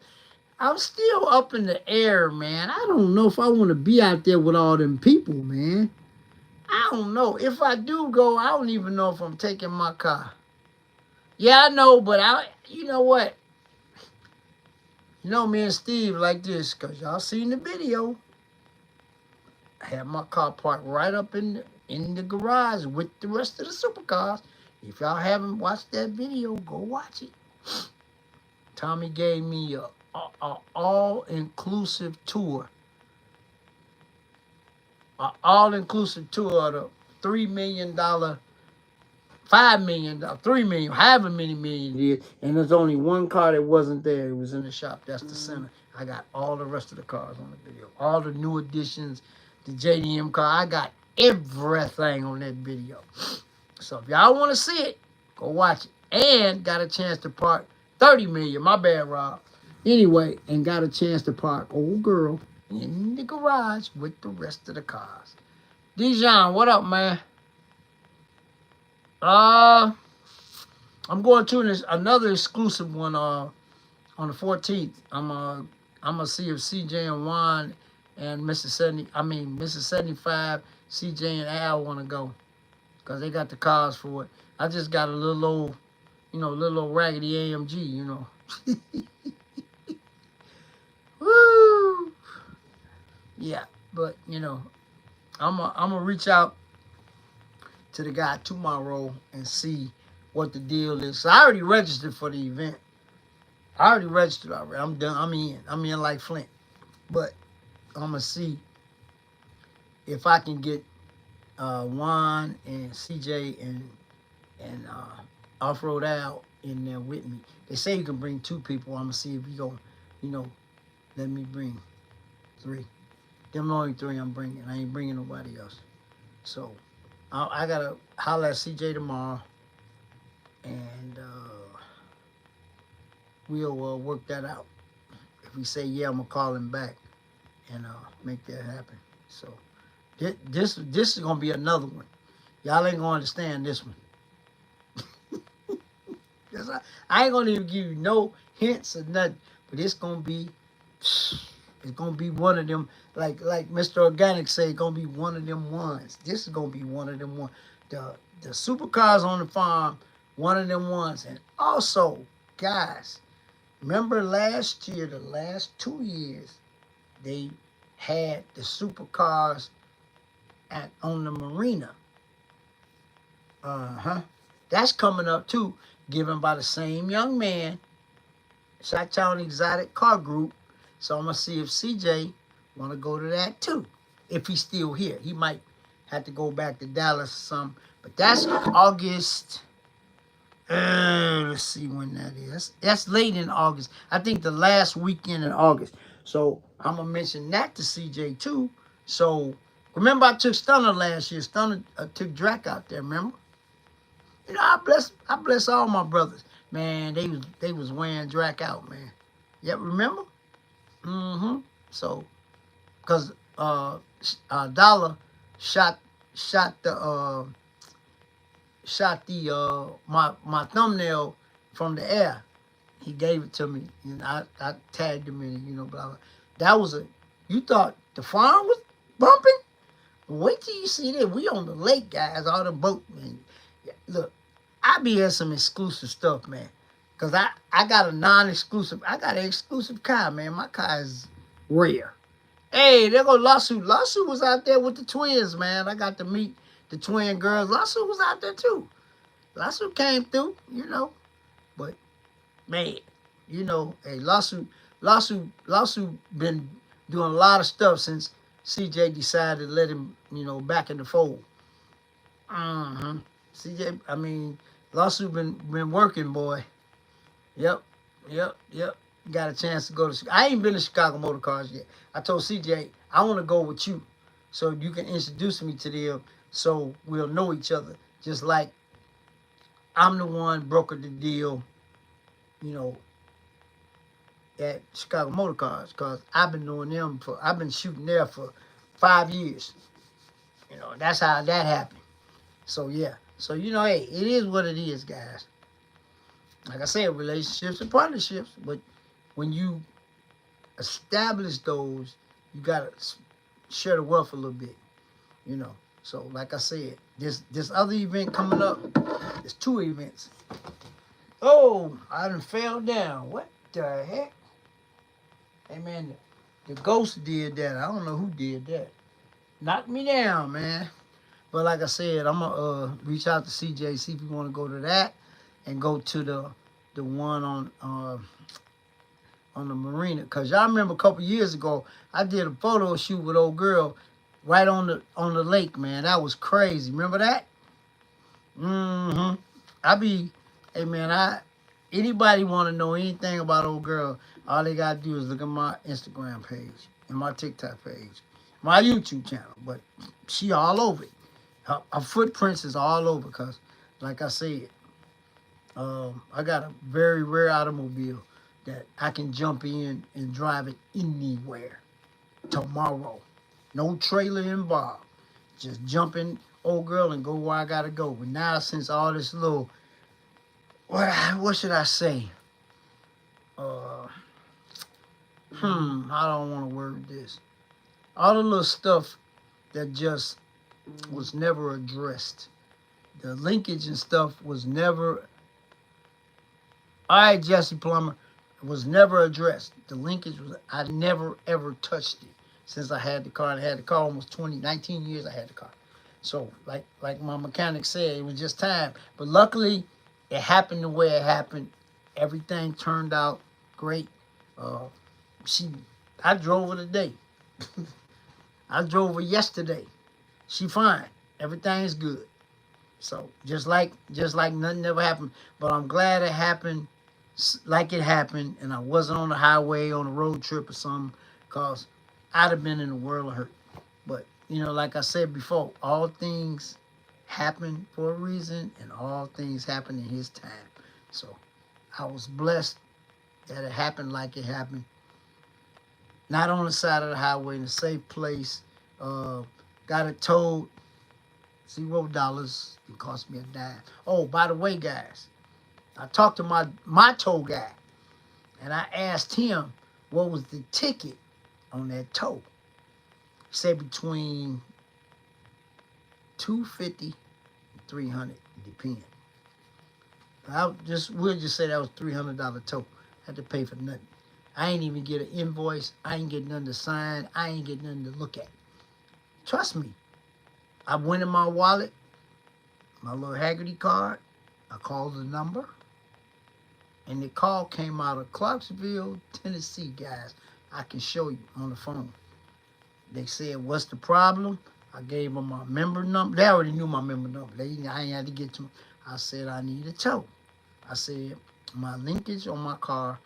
I'm still up in the air, man. I don't know if I want to be out there with all them people, man. I don't know. If I do go, I don't even know if I'm taking my car. Yeah, I know, but you know what? You know me and Steve like this, because y'all seen the video. I have my car parked right up in the garage with the rest of the supercars. If y'all haven't watched that video, go watch it. Tommy gave me a all-inclusive tour. An all-inclusive tour of the $3 million, $5 million, $3 million, however many million it is. And there's only one car that wasn't there. It was in the shop. That's the center. I got all the rest of the cars on the video. All the new additions, the JDM car. I got everything on that video. So if y'all want to see it, go watch it. And got a chance to park 30 million. My bad, Rob. Anyway, and got a chance to park old girl in the garage with the rest of the cars. Dijon, what up, man? I'm going to another exclusive one on the 14th. I'm gonna see if CJ and Juan and Mrs. 75, CJ and Al want to go, cause they got the cars for it. I just got a little old, little old raggedy AMG, you know. Woo! Yeah, but I'm gonna reach out to the guy tomorrow and see what the deal is. So I already registered for the event. I already registered already. I'm done. I'm in like Flint. But I'm gonna see if I can get Juan and CJ and Off-Road Al in there with me. They say you can bring 2 people. I'm gonna see if you go, let me bring 3. Them only 3 I'm bringing. I ain't bringing nobody else. So I gotta holler at CJ tomorrow, and we'll work that out. If we say yeah, I'm gonna call him back and make that happen. So this is gonna be another one. Y'all ain't gonna understand this one. I ain't gonna even give you no hints or nothing, but it's gonna be one of them, like Mr. Organic say, it's gonna be one of them ones. This is gonna be one of them ones. The supercars on the farm, one of them ones. And also, guys, Remember last year, the last 2 years, they had the supercars on the marina. That's coming up too, given by the same young man, Chi-Town Exotic Car Group. So I'm gonna see if CJ want to go to that too. If he's still here, he might have to go back to Dallas or something. But that's August. Let's see when that is. That's late in August. I think the last weekend in August. So I'm gonna mention that to CJ too. So remember, I took Stunner last year. Stunner took Drac out there. Remember? You know, I bless all my brothers. Man, they was wearing Drac out, man. Yep, remember? So, cause Dollar shot the my thumbnail from the air. He gave it to me, and I tagged him in it, you know, blah blah. That was you thought the farm was bumping? Wait till you see that. We on the lake, guys, all the boat, man. Look, I be in some exclusive stuff, man. Cause I got a non-exclusive, I got an exclusive car, man. My car is rare. Hey, there go Lawsuit. Lawsuit was out there with the twins, man. I got to meet the twin girls. Lawsuit was out there too. Lawsuit came through, you know. But man, you know, hey, Lawsuit been doing a lot of stuff since CJ decided to let him, you know, back in the fold. CJ, I mean, Lawsuit been working, boy. Yep. Got a chance to go to. I ain't been to Chicago Motor Cars yet. I told CJ I want to go with you, so you can introduce me to them, so we'll know each other. Just like I'm the one brokered the deal, you know, at Chicago Motor Cars, cause I've been knowing them I've been shooting there for 5 years. You know, that's how that happened. So yeah. So you know, hey, it is what it is, guys. Like I said, relationships and partnerships, but when you establish those, you gotta share the wealth a little bit, you know. So like I said, this other event coming up, there's 2 events. Oh, I done fell down. What the heck? Hey man, the ghost did that. I don't know who did that. Knocked me down, man. But like I said, I'm gonna reach out to CJ, see if you want to go to that, and go to the one on the marina. Cause y'all remember a couple years ago, I did a photo shoot with old girl right on the lake, man. That was crazy. Remember that? Hey man, anybody want to know anything about old girl, all they gotta do is look at my Instagram page and my TikTok page, my YouTube channel. But she all over it. Her footprints is all over, because, like I said, I got a very rare automobile that I can jump in and drive it anywhere tomorrow. No trailer involved. Just jump in, old girl, and go where I gotta go. But now, since all this little, what should I say? How do I want to word this? All the little stuff that just was never addressed. The linkage and stuff was never. All right, Jesse Plummer, was never addressed. The linkage was. I never ever touched it since I had the car. I had the car almost 19 years. I had the car. So like my mechanic said, it was just time. But luckily, it happened the way it happened. Everything turned out great. I drove her today. I drove her yesterday. She fine. Everything's good. So just like nothing ever happened. But I'm glad it happened like it happened, and I wasn't on the highway on a road trip or something, because I'd have been in a world of hurt. But you know, like I said before, all things happen for a reason, and all things happen in His time. So I was blessed that it happened like it happened. Not on the side of the highway, in a safe place. Got it towed. $0. It cost me a dime. Oh, by the way, guys, I talked to my tow guy, and I asked him what was the ticket on that tow. He said between $250 and $300, depend. We'll just say that was $300 tow. Had to pay for nothing. I ain't even get an invoice. I ain't get nothing to sign. I ain't get nothing to look at. Trust me. I went in my wallet, my little Haggerty card. I called the number. And the call came out of Clarksville, Tennessee, guys. I can show you on the phone. They said, what's the problem? I gave them my member number. They already knew my member number. I ain't had to get to them. I said, I need a tow. I said, my linkage on my car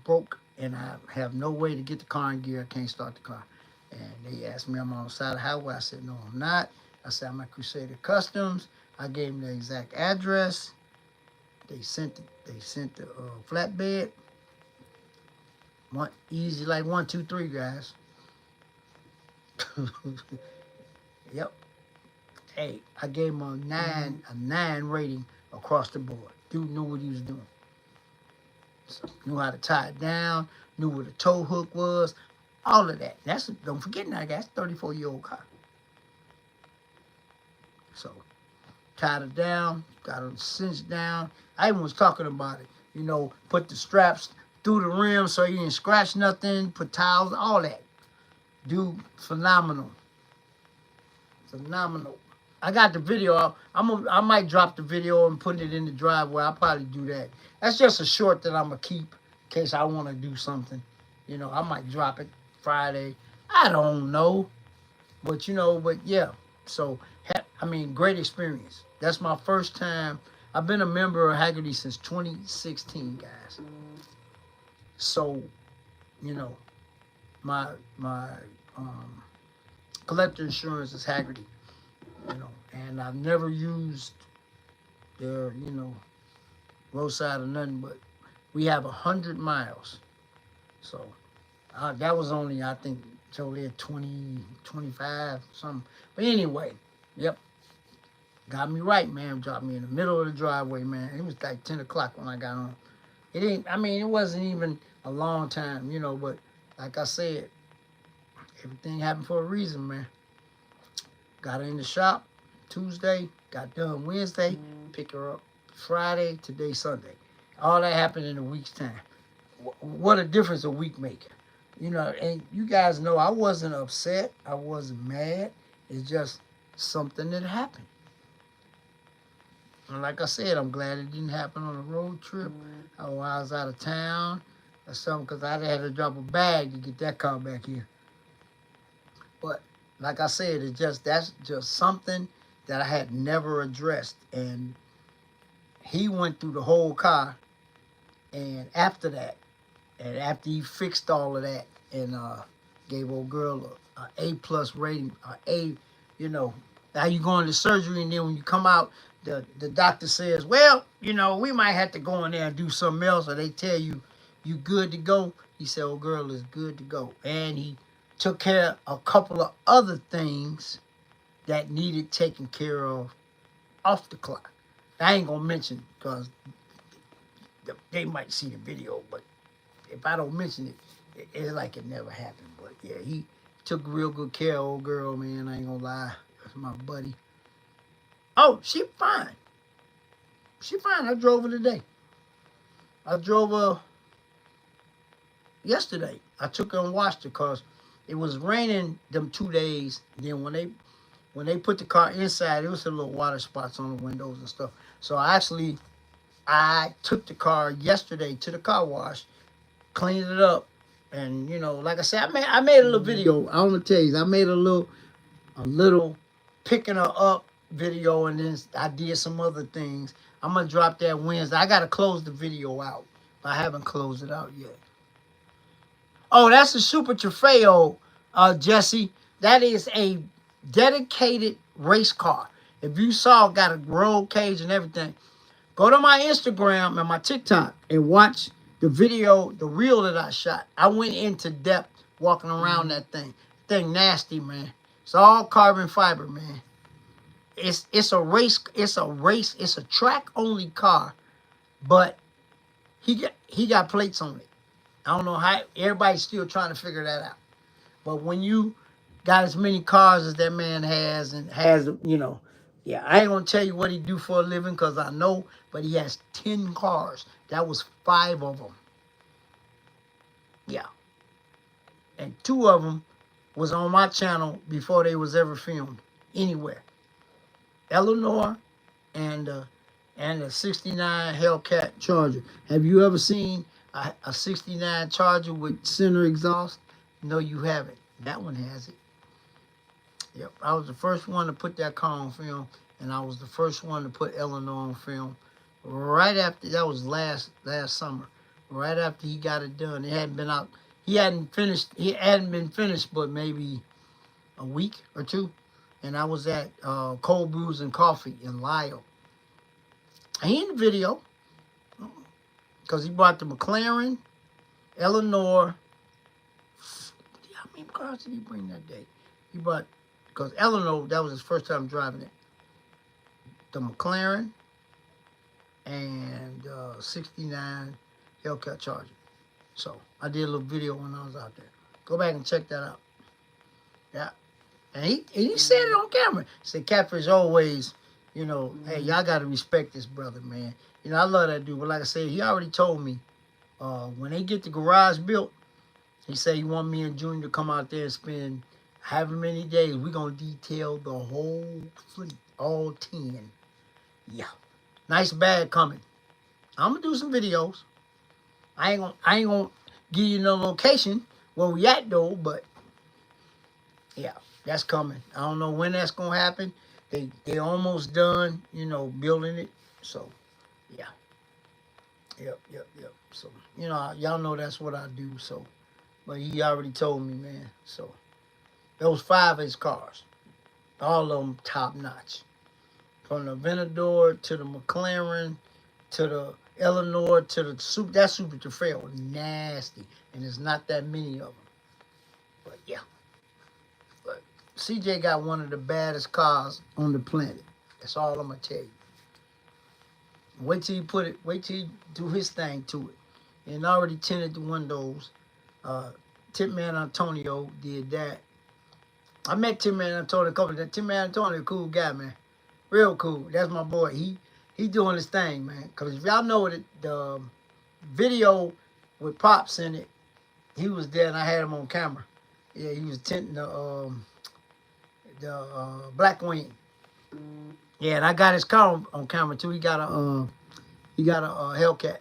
broke, and I have no way to get the car in gear. I can't start the car. And they asked me, I'm on the side of the highway. I said, no, I'm not. I said, I'm at Crusader Customs. I gave them the exact address. They sent the flatbed. Easy like 1, 2, 3, guys. Yep. Hey, I gave him a 9 rating across the board. Dude knew what he was doing. So, knew how to tie it down, knew where the tow hook was, all of that. Don't forget now, guys, 34-year-old car. So, tied it down, got it cinched down. I even was talking about it. You know, put the straps through the rim so you didn't scratch nothing, put towels, all that. Dude, phenomenal. Phenomenal. I got the video. I might drop the video and put it in the driveway. I'll probably do that. That's just a short that I'm going to keep in case I want to do something. You know, I might drop it Friday. I don't know. But, you know, but yeah. So, I mean, great experience. That's my first time. I've been a member of Haggerty since 2016, guys. So, you know, my collector insurance is Haggerty, you know, and I've never used their, you know, roadside or nothing, but we have 100 miles. So that was only, I think, totally at 20, 25, something. But anyway, yep. Got me right, man. Dropped me in the middle of the driveway, man. It was like 10 o'clock when I got on. It wasn't even a long time, you know, but like I said, everything happened for a reason, man. Got her in the shop Tuesday, got done Wednesday, pick her up Friday, today, Sunday. All that happened in a week's time. What a difference a week makes. You know, and you guys know I wasn't upset. I wasn't mad. It's just something that happened. And like I said, I'm glad it didn't happen on a road trip. I was out of town or something because I had to drop a bag to get that car back here. But like I said, that's just something that I had never addressed. And he went through the whole car. And after that, and after he fixed all of that and gave old girl a A+ rating, A, you know, now you go into surgery and then when you come out, the doctor says, well, you know, we might have to go in there and do something else, or they tell you, you good to go. He said, old girl is good to go. And he took care of a couple of other things that needed taken care of off the clock. I ain't gonna mention because they might see the video, but if I don't mention it, it's like it never happened. But yeah, he took real good care of old girl, man. I ain't gonna lie. That's my buddy. Oh, she fine. She fine. I drove her today. I drove her yesterday. I took her and washed her because it was raining them 2 days. Then when they put the car inside, it was a little water spots on the windows and stuff. So I took the car yesterday to the car wash, cleaned it up, and you know, like I said, I made a little video. I want to tell you, I made a little picking her up video, and then I did some other things. I'm gonna drop that Wednesday. I gotta close the video out, but I haven't closed it out yet. Oh, that's a Super Trofeo, Jesse. That is a dedicated race car. If you saw, got a roll cage and everything. Go to my Instagram and my TikTok and watch the video, the reel that I shot. I went into depth walking around that thing. Thing nasty, man. It's all carbon fiber, man. It's a race. It's a track only car, but he got plates on it. I don't know how everybody's still trying to figure that out. But when you got as many cars as that man has and has, you know, yeah, I ain't gonna tell you what he do for a living because I know, but he has 10 cars. That was 5 of them. Yeah. And 2 of them was on my channel before they was ever filmed anywhere. Eleanor and the 69 Hellcat Charger. Have you ever seen a 69 Charger with center exhaust? No, you haven't. That one has it. Yep, I was the first one to put that car on film, and I was the first one to put Eleanor on film. Right after, that was last summer. Right after he got it done, it hadn't been out. He hadn't been finished, but maybe a week or 2. And I was at Cold Brews and Coffee in Lyle. He in the video, because he brought the McLaren, Eleanor. How many cars did he bring that day? He brought, because Eleanor, that was his first time driving it. The McLaren and 69 Hellcat Charger. So I did a little video when I was out there. Go back and check that out. Yeah. And he said it on camera. He said, Catfish always, you know, hey, y'all got to respect this brother, man. You know, I love that dude. But like I said, he already told me when they get the garage built, he said he want me and Junior to come out there and spend however many days. We're going to detail the whole fleet, all 10. Yeah. Nice bag coming. I'm going to do some videos. I ain't gonna give you no location where we at though, but yeah, that's coming. I don't know when that's gonna happen. They almost done, you know, building it. So yeah. Yep. So, you know, y'all know that's what I do, so but he already told me, man. So those 5 of his cars. All of them top notch. From the Venador to the McLaren to the Eleanor to the Super Trail, nasty, and there's not that many of them. But yeah, but CJ got one of the baddest cars on the planet. That's all I'm gonna tell you. Wait till he do his thing to it. And already tinted the windows. Tipman Antonio did that. I met Tipman Antonio a couple of times. Tipman Antonio, a cool guy, man, real cool. That's my boy. He doing his thing, man. Because if y'all know it, the video with Pops in it, he was there and I had him on camera. Yeah, he was tinting the Black Wing. Yeah, and I got his car on camera too. He got a Hellcat,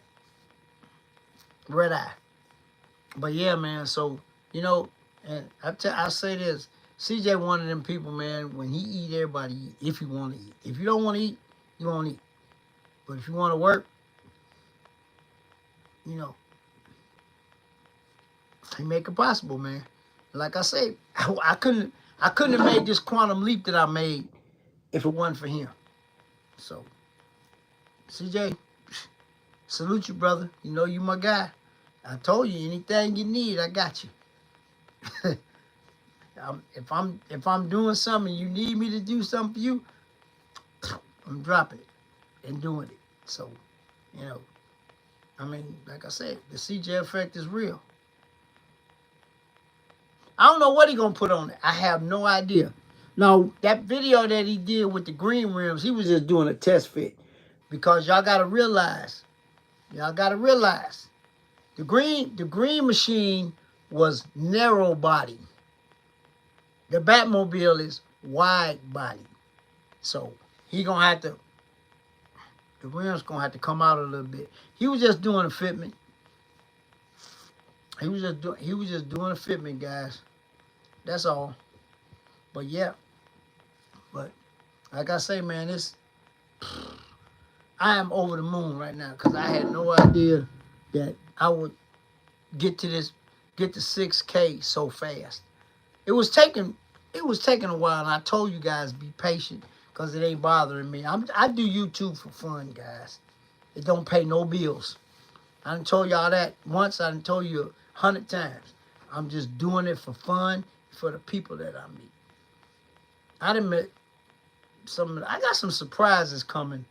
red eye. But yeah, man. So you know, and I say this: CJ one of them people, man. When he eat, everybody eat. If you want to eat. If you don't want to eat, you won't eat. But if you want to work, you know, he make it possible, man. Like I say, I couldn't have made this quantum leap that I made if it wasn't for him. So, CJ, salute you, brother. You know you my guy. I told you, anything you need, I got you. If I'm doing something, you need me to do something for you, I'm dropping it and doing it. So, you know, I mean, like I said, the CJ effect is real. I don't know what he gonna put on it. I have no idea. Now, that video that he did with the green rims, he was just doing a test fit. Because y'all gotta realize, the green machine was narrow body. The Batmobile is wide body. So he gonna have to, the rims gonna have to come out a little bit. He was just doing a fitment. He was just doing a fitment, guys. That's all. But yeah. But like I say, man, I am over the moon right now because I had no idea that I would get to 6K so fast. It was taking a while, and I told you guys be patient because it ain't bothering me. I do YouTube for fun, guys. It don't pay no bills. I done told y'all that once. I done told you 100 times. I'm just doing it for fun, for the people that I meet. I done met I got some surprises coming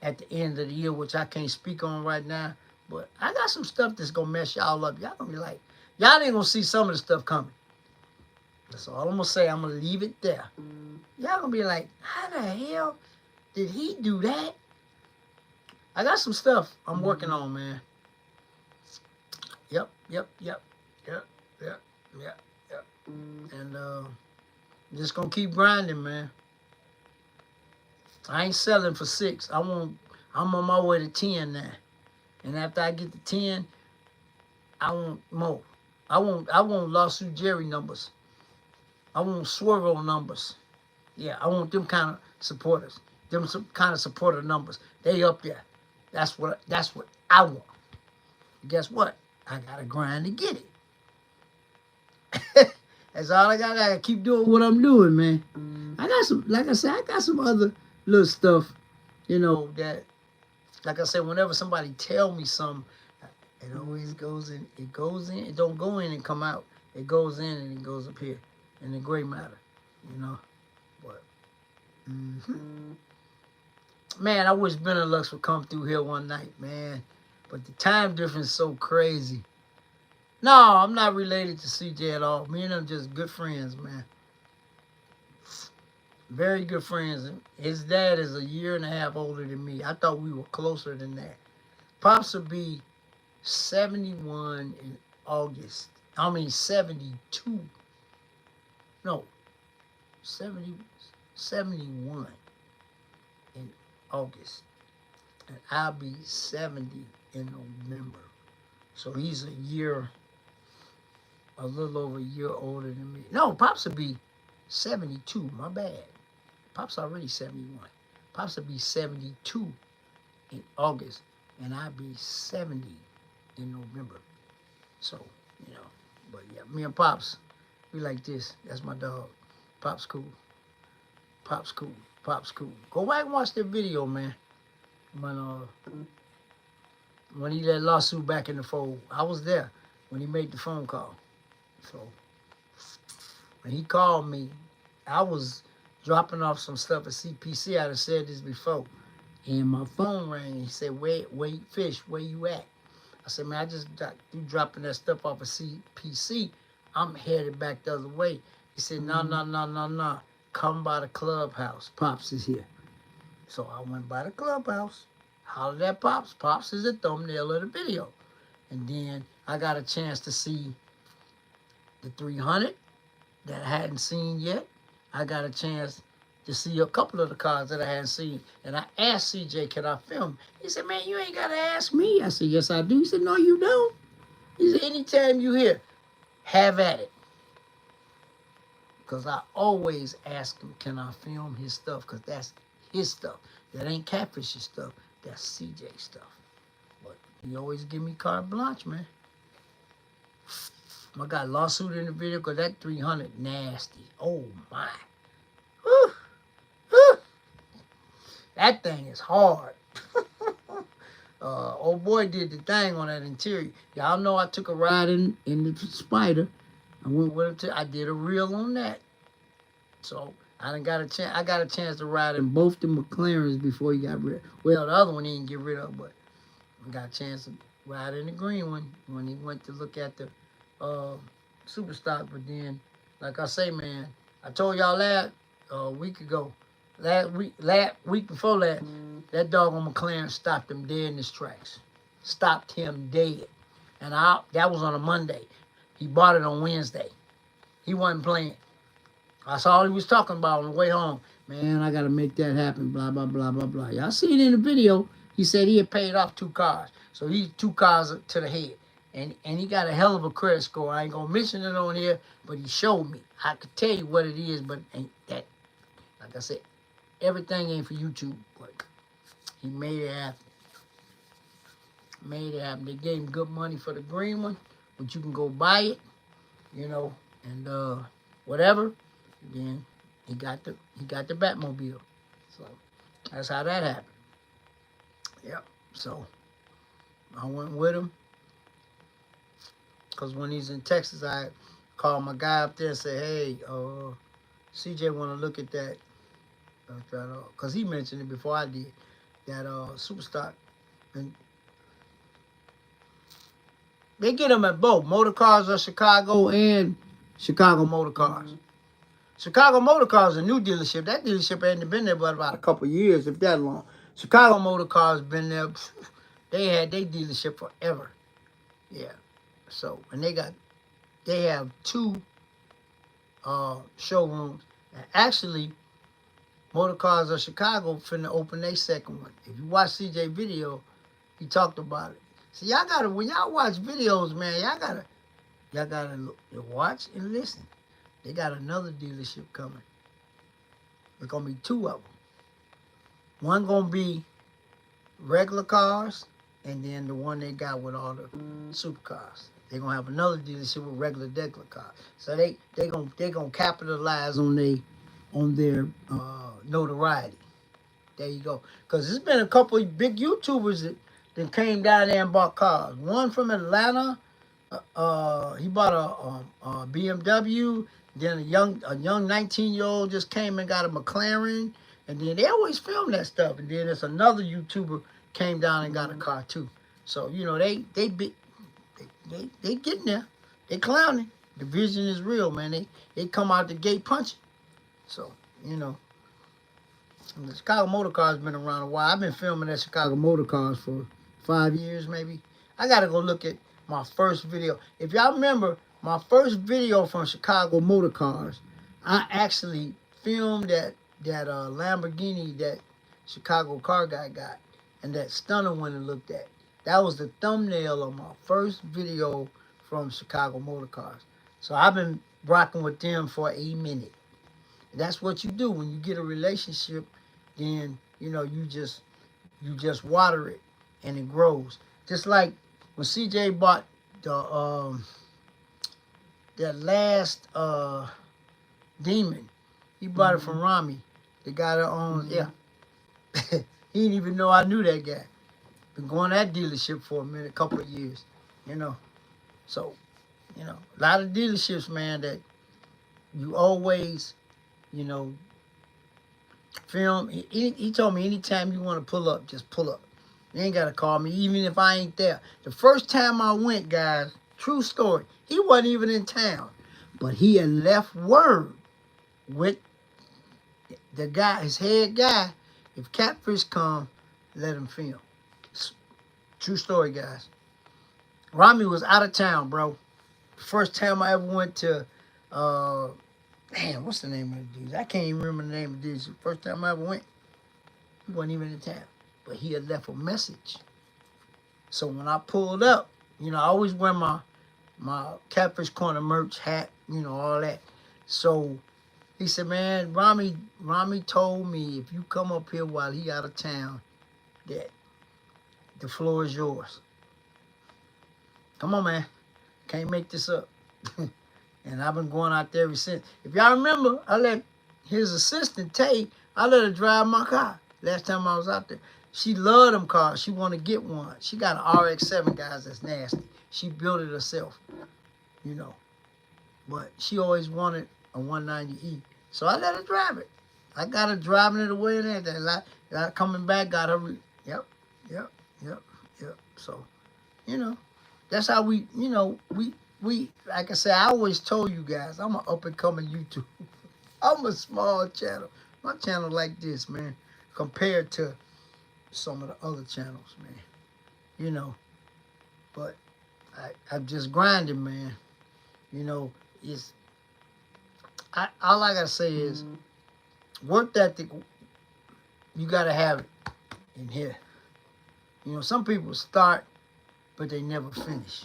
at the end of the year, which I can't speak on right now. But I got some stuff that's going to mess y'all up. Y'all going to be like, y'all ain't going to see some of the stuff coming. That's all I'm going to say. I'm going to leave it there. Y'all going to be like, how the hell did he do that? I got some stuff I'm working on, man. Yep. Yep, yep, yep, yep. And just gonna keep grinding, man. I ain't selling for 6. I'm on my way to 10 now. And after I get to 10, I want more. I want lawsuit Jerry numbers. I want swirl numbers. Yeah, I want them kind of supporters. Them some kind of supporter numbers. They up there. That's what I want. Guess what? I gotta grind to get it. That's all I gotta keep doing what I'm doing, man. I got some, like I said, I got some other little stuff, that, like I said, whenever somebody tell me something, it always goes in. It goes in. It don't go in and come out. It goes in and it goes up here in the gray matter, But, man, I wish Benelux would come through here one night, man. But the time difference is so crazy. No, I'm not related to CJ at all. Me and him just good friends, man. Very good friends. His dad is a year and a half older than me. I thought we were closer than that. Pops will be 71 in August. 72. No, 71 in August. And I'll be 70 in November. So he's a little over a year older than me. No, Pops will be 72. My bad. Pops already 71. Pops will be 72 in August. And I'll be 70 in November. So, but yeah, me and Pops, we like this. That's my dog. Pops cool. Pops cool. Pops cool. Go back and watch that video, man. When he let lawsuit back in the fold. I was there when he made the phone call. So when he called me, I was dropping off some stuff at CPC. I'd have said this before. And my phone rang. He said, wait, Fish, where you at? I said, man, I just got you dropping that stuff off at CPC. I'm headed back the other way. He said, no. Come by the clubhouse. Pops is here. So I went by the clubhouse, hollered at Pops. Pops is the thumbnail of the video. And then I got a chance to see the 300 that I hadn't seen yet. I got a chance to see a couple of the cars that I hadn't seen. And I asked CJ, can I film? He said, man, you ain't got to ask me. I said, yes, I do. He said, no, you don't. He said, anytime you here, have at it. Because I always ask him, can I film his stuff? Because that's his stuff. That ain't Catfish's stuff. That's CJ's stuff. But he always give me carte blanche, man. I got lawsuit in the video because that 300 nasty. Oh, my. Whew. Whew. That thing is hard. Old boy did the thing on that interior. Y'all know I took a ride in the Spider. I went with him I did a reel on that. So I got a chance to ride in both the McLarens before he got rid. Well, the other one he didn't get rid of, but I got a chance to ride in the green one when he went to look at the Superstock. But then, like I say, man, I told y'all that a week ago. Week before that, that doggone McLaren stopped him dead in his tracks. Stopped him dead. And that was on a Monday. He bought it on Wednesday. He wasn't playing. That's all he was talking about on the way home. Man, I got to make that happen, blah, blah, blah, blah, blah. Y'all see it in the video. He said he had paid off 2 cars. So he's 2 cars to the head. And he got a hell of a credit score. I ain't going to mention it on here, but he showed me. I could tell you what it is, but ain't that, like I said, everything ain't for YouTube. But he made it happen. Made it happen. They gave him good money for the green one, but you can go buy it, and whatever. Then he got the Batmobile. So that's how that happened. Yep. So I went with him. Because when he's in Texas, I called my guy up there and said, hey, CJ want to look at that. Because he mentioned it before I did. That Superstock. And they get them at both. Motor Cars of Chicago and Chicago Motor Cars. Chicago Motor Cars is a new dealership. That dealership ain't been there but about a couple of years, if that long. Chicago Motor Cars been there. They had their dealership forever. Yeah. So, and they got they have 2 showrooms. And actually, Motor Cars of Chicago finna open their second one. If you watch CJ video, he talked about it. So y'all gotta, when y'all watch videos, man, y'all gotta watch and listen. They got another dealership coming. There's gonna be 2 of them. One gonna be regular cars, and then the one they got with all the supercars. They're gonna have another dealership with regular cars. So they gonna capitalize on their notoriety. There you go. Cause there's been a couple of big YouTubers that came down there and bought cars. One from Atlanta, he bought a BMW. Then a young 19-year-old just came and got a McLaren. And then they always film that stuff. And then there's another YouTuber came down and got a car too. So you know they getting there. They clowning. The vision is real, man. They come out the gate punching. So you know, the Chicago Motor Cars been around a while. I've been filming at Chicago Motor Cars for 5 years maybe. I gotta go look at my first video. If y'all remember my first video from Chicago Motor Cars, I actually filmed that Lamborghini that Chicago car guy got, and that stunner went and looked at. That was the thumbnail of my first video from Chicago Motor Cars. So I've been rocking with them for a minute. That's what you do when you get a relationship. Then you know you just water it and it grows. Just like when CJ bought the that last Demon, he bought it from Rami. The guy that owns, yeah. He didn't even know I knew that guy. Been going to that dealership for a couple of years, you know. So, you know, a lot of dealerships, man, that you always, you know, film. He told me anytime you want to pull up, just pull up. You ain't got to call me, even if I ain't there. The first time I went, guys, true story, he wasn't even in town. But he had left word with the guy, his head guy, if Catfish come, let him film. True story, guys. Rami was out of town, bro. First time I ever went to, man, what's the name of the dude? I can't even remember the name of the dude. First time I ever went, he wasn't even in town. But he had left a message. So when I pulled up, you know, I always wear my Catfish Corner merch, hat, you know, all that. So he said, man, Rami told me if you come up here while he out of town, that the floor is yours. Come on, man. Can't make this up. And I've been going out there ever since. If y'all remember, I let his assistant, Tay, I let her drive my car last time I was out there. She loved them cars. She want to get one. She got an RX-7, guys, that's nasty. She built it herself, you know. But she always wanted a 190E. So I let her drive it. I got her driving it away and everything. I coming back, got her. Yep. So, you know, that's how we, you know, we like I said, I always told you guys, I'm an up-and-coming YouTube. I'm a small channel. My channel like this, man, compared to some of the other channels, man. You know, but I'm just grinding, man. You know, all I gotta say is work ethic. You gotta have it in here. You know, some people start, but they never finish.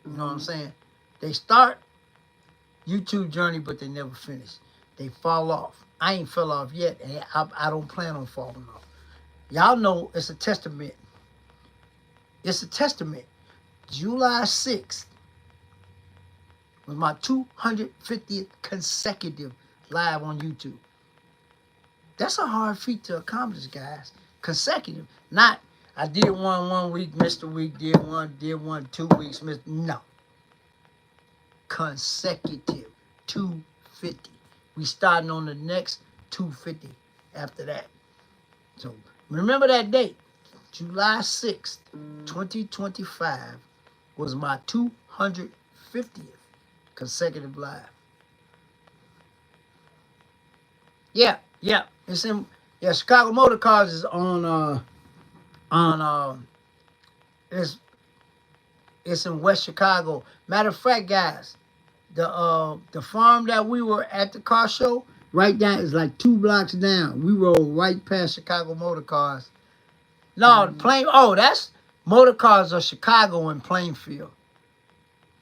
You know what I'm saying? They start YouTube journey, but they never finish. They fall off. I ain't fell off yet, and I don't plan on falling off. Y'all know it's a testament. It's a testament. July 6th was my 250th consecutive live on YouTube. That's a hard feat to accomplish, guys. Consecutive. Not, I did one week, missed a week, did one 2 weeks, missed. No. Consecutive. 250. We starting on the next 250 after that. So remember that date. July 6th, 2025 was my 250th consecutive live. Yeah. It's in Chicago Motor Cars is on it's in West Chicago. Matter of fact, guys, the farm that we were at the car show, right down is like 2 blocks down. We rode right past Chicago Motor Cars. No, the plane. Oh, that's Motor Cars of Chicago and Plainfield.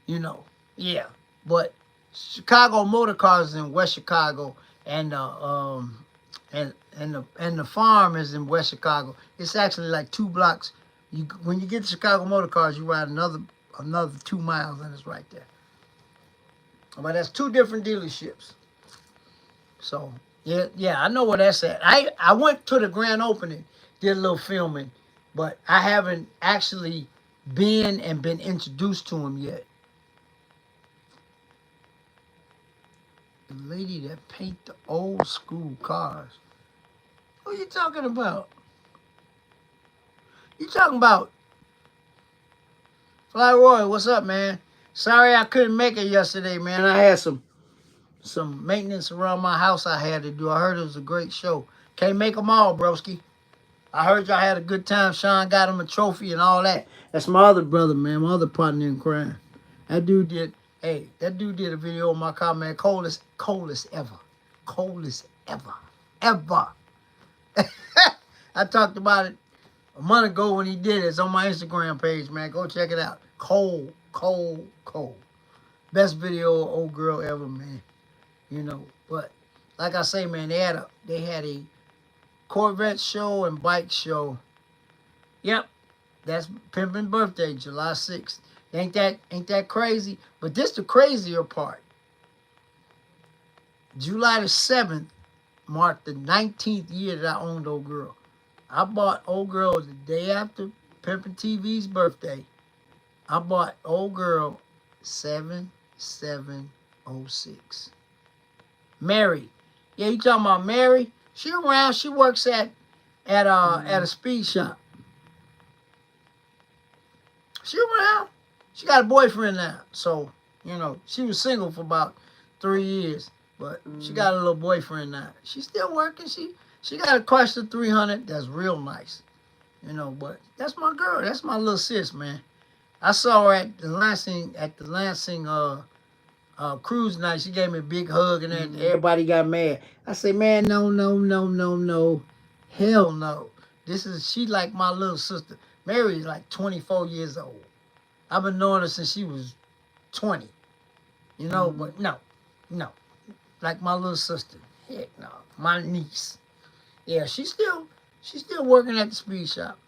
You know, yeah. But Chicago Motor Cars is in West Chicago, and the farm is in West Chicago. It's actually like 2 blocks. When you get to Chicago Motor Cars, you ride another 2 miles, and it's right there. But that's 2 different dealerships. So yeah, I know where that's at. I went to the grand opening, did a little filming, but I haven't actually been introduced to him yet. The lady that paint the old school cars. Who you talking about? You talking about Fly Roy? What's up, man? Sorry I couldn't make it yesterday, man. I had some maintenance around my house I had to do. I heard it was a great show. Can't make them all, broski. I heard y'all had a good time. Sean got him a trophy and all that. That's my other brother, man. My other partner in crime. That dude did a video on my car, man. Coldest ever. Coldest ever. Ever. I talked about it a month ago when he did it. It's on my Instagram page, man. Go check it out. Cold. Best video of old girl ever, man. You know, but like I say, man, they had a Corvette show and bike show. Yep, that's Pimpin' birthday, July 6th. Ain't that crazy? But this the crazier part. July the 7th marked the 19th year that I owned Old Girl. I bought Old Girl the day after Pimpin' TV's birthday. I bought Old Girl 7706. Mary. Yeah, you talking about Mary? She around. She works at a speed shop. She around. She got a boyfriend now. So, you know, she was single for about 3 years. But she got a little boyfriend now. She's still working. She got a Chrysler 300. That's real nice. You know, but that's my girl. That's my little sis, man. I saw her at the Lansing cruise night. She gave me a big hug and then everybody got mad. I said, man, no. Hell no. She like my little sister. Mary is like 24 years old. I've been knowing her since she was 20. You know, but no. Like my little sister. Heck no. My niece. Yeah, she's still working at the speed shop.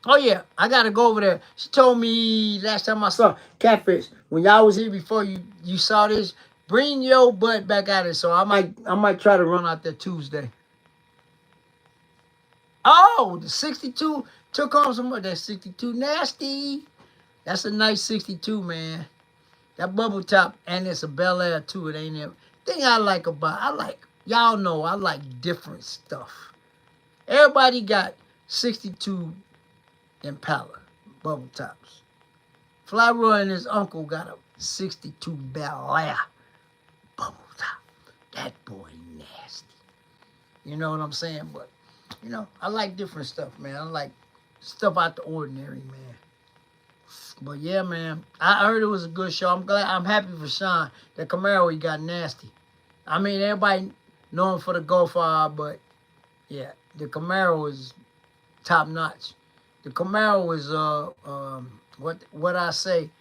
Oh, yeah, I got to go over there. She told me last time I saw Catfish, when y'all was here before you saw this, bring your butt back out of it. So I might try to run out there Tuesday. Oh, the 62 took on some more. That 62 nasty. That's a nice 62, man. That bubble top, and it's a Bel Air too. It ain't there. Thing I like y'all know I like different stuff. Everybody got 62 Impala bubble tops. Fly Roy and his uncle got a 62 Bel Air bubble top. That boy nasty. You know what I'm saying? But, you know, I like different stuff, man. I like stuff out the ordinary, man. But yeah, man, I heard it was a good show. I'm happy for Sean. The Camaro, he got nasty. I mean, everybody know him for the Golf R, but yeah, the Camaro is top notch. The Camaro is what I say,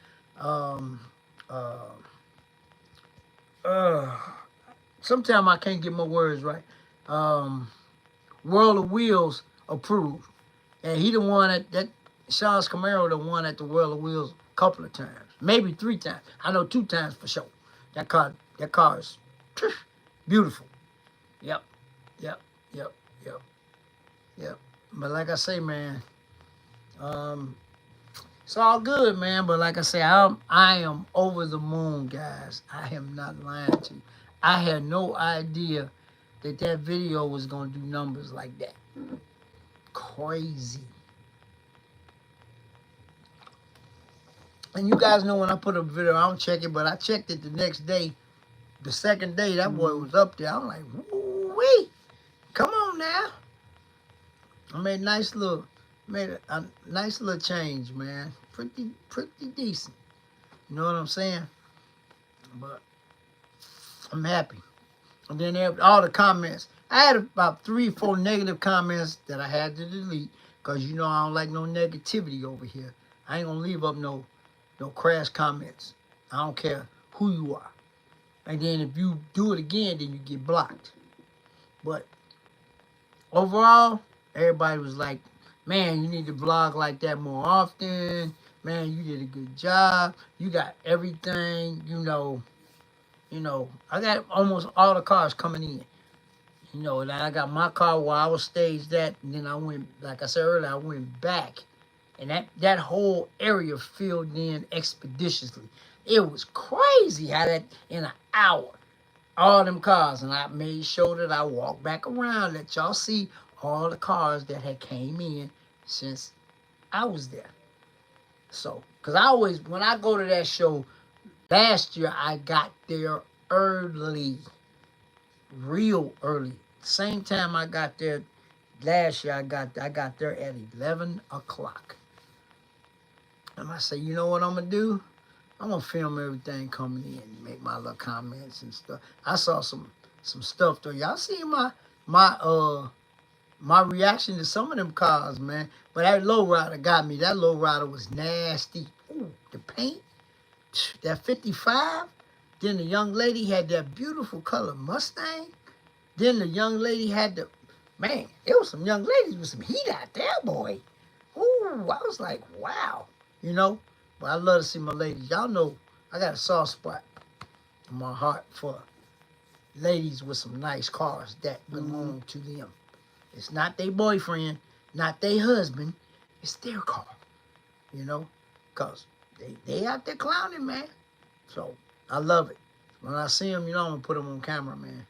sometimes I can't get my words right. World of Wheels approved, and he the one that Sean's Camaro the one at the World of Wheels a couple of times, maybe 3 times. I know 2 times for sure. That car is beautiful. Yep. But like I say, man, it's all good, man. But like I say, I am over the moon, guys. I am not lying to you. I had no idea that video was gonna do numbers like that. Crazy. And you guys know when I put a video, I don't check it, but I checked it the next day. The second day, that boy was up there. I'm like, woo-wee. Come on now. I made a nice little change, man. pretty decent. You know what I'm saying? But I'm happy. And then all the comments. I had about 3 or 4 negative comments that I had to delete because you know I don't like no negativity over here. I ain't gonna leave up no crash comments. I don't care who you are. And then if you do it again, then you get blocked. But overall, everybody was like, man, you need to vlog like that more often. Man, you did a good job. You got everything, I got almost all the cars coming in. And I got my car where I was staged at, and then I went, like I said earlier, I went back. And that whole area filled in expeditiously. It was crazy how that, in an hour, all them cars, and I made sure that I walked back around, let y'all see all the cars that had came in since I was there. So, because I always, when I go to that show, last year I got there early, real early. Same time I got there last year, I got there at 11 o'clock. And I say, you know what I'm going to do? I'm going to film everything coming in and make my little comments and stuff. I saw some stuff though. Y'all see my reaction to some of them cars, man. But that lowrider got me. That lowrider was nasty. Ooh, the paint. That 55. Then the young lady had that beautiful color Mustang. Then the young lady had man, it was some young ladies with some heat out there, boy. Ooh, I was like, wow. But I love to see my ladies. Y'all know I got a soft spot in my heart for ladies with some nice cars that belong to them. It's not their boyfriend, not their husband. It's their car, because they out there clowning, man. So I love it. When I see them, I'm going to put them on camera, man.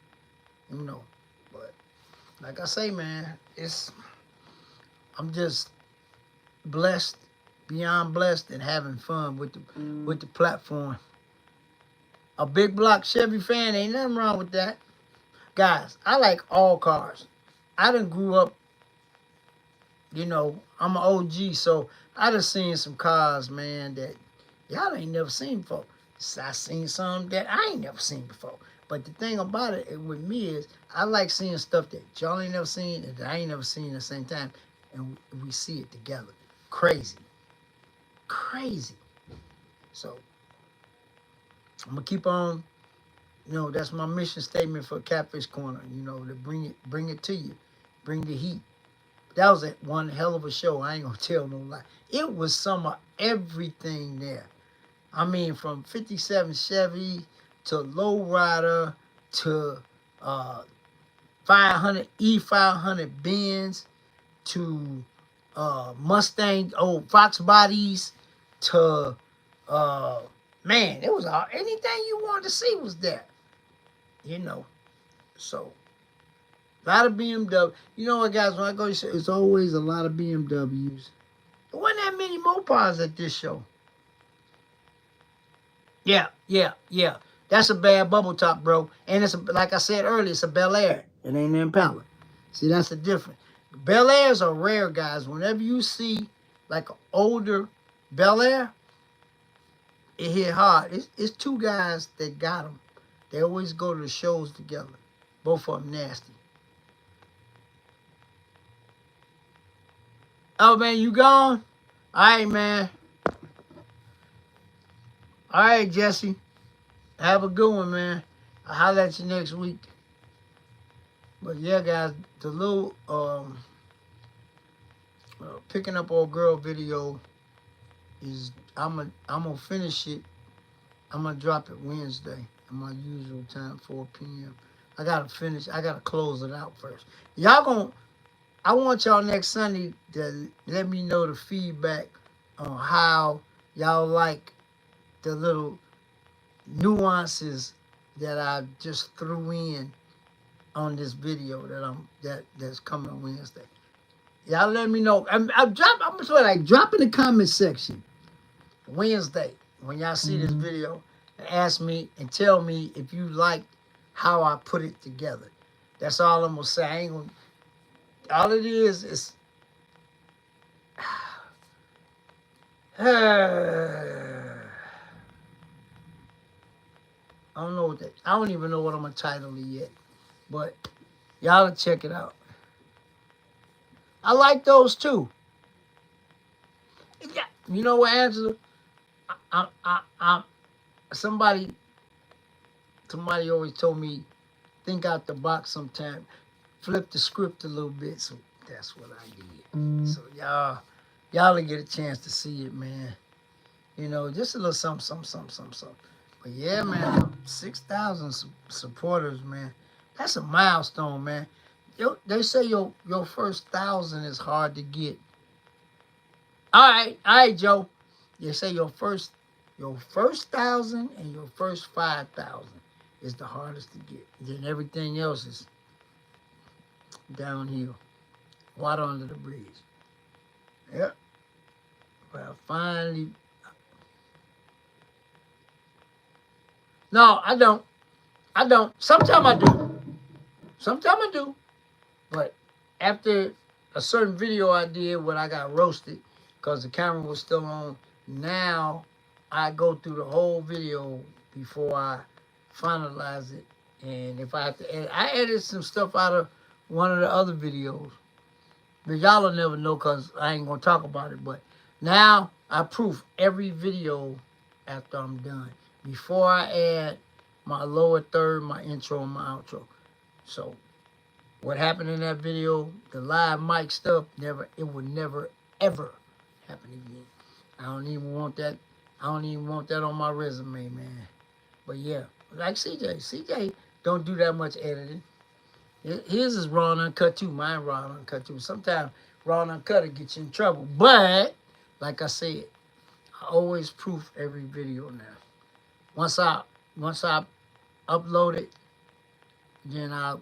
But like I say, man, I'm just blessed, beyond blessed, and having fun with the platform. A big block Chevy fan, ain't nothing wrong with that. Guys, I like all cars. I done grew up, I'm an OG, so I done seen some cars, man, that y'all ain't never seen before. I seen some that I ain't never seen before. But the thing about it with me is I like seeing stuff that y'all ain't never seen and that I ain't never seen at the same time. And we see it together. Crazy. Crazy. So I'm going to keep on. That's my mission statement for Catfish Corner, to bring it to you. Bring the heat. That was one hell of a show. I ain't going to tell no lie. It was some of everything there. I mean, from 57 Chevy to lowrider to 500 Benz to Mustang, old Fox bodies to man, it was anything you wanted to see was there. So a lot of BMW. You know what, guys? When I go to show, it's always a lot of BMWs. There wasn't that many Mopars at this show. Yeah. That's a bad bubble top, bro. And it's like I said earlier, it's a Bel Air. It ain't an Impala. See, that's the difference. Bel Airs are rare, guys. Whenever you see like an older Bel Air, it hit hard. It's 2 guys that got them. They always go to the shows together. Both of them nasty. Oh, man, you gone? All right, man. All right, Jesse. Have a good one, man. I'll holler at you next week. But yeah, guys, the little picking up old girl video is I'm gonna finish it. I'm gonna drop it Wednesday at my usual time, 4 p.m. I gotta close it out first. I want y'all next Sunday to let me know the feedback on how y'all like the little nuances that I just threw in on this video that's coming Wednesday. Y'all let me know. I'm drop in the comment section Wednesday when y'all see this video and ask me and tell me if you like how I put it together. That's all I'm gonna say. I ain't gonna. All it is I don't know what that. I don't even know what I'm gonna title it yet, but y'all check it out. I like those too. Yeah. You know what, Angela? I somebody always told me think out the box sometime, flip the script a little bit. So that's what I did. So y'all will get a chance to see it, man. You know, just a little something. But yeah, man, 6,000 supporters, man. That's a milestone, man. They say your first 1,000 is hard to get. All right, Joe. They say your first 1,000 and your first 5,000 is the hardest to get. Then everything else is downhill, water under the bridge. Yep. Well, finally. No, I don't. I don't. Sometimes I do. Sometimes I do. But after a certain video I did when I got roasted because the camera was still on, now I go through the whole video before I finalize it. And if I have to edit, I edited some stuff out of one of the other videos. But y'all will never know because I ain't going to talk about it. But now I proof every video after I'm done. Before I add my lower third, my intro, and my outro. So what happened in that video, the live mic stuff, it would never, ever happen again. I don't even want that on my resume, man. But yeah, like CJ don't do that much editing. His is raw and uncut too. Mine raw and uncut too. Sometimes raw and uncut will get you in trouble. But, like I said, I always proof every video now. Once I upload it, then I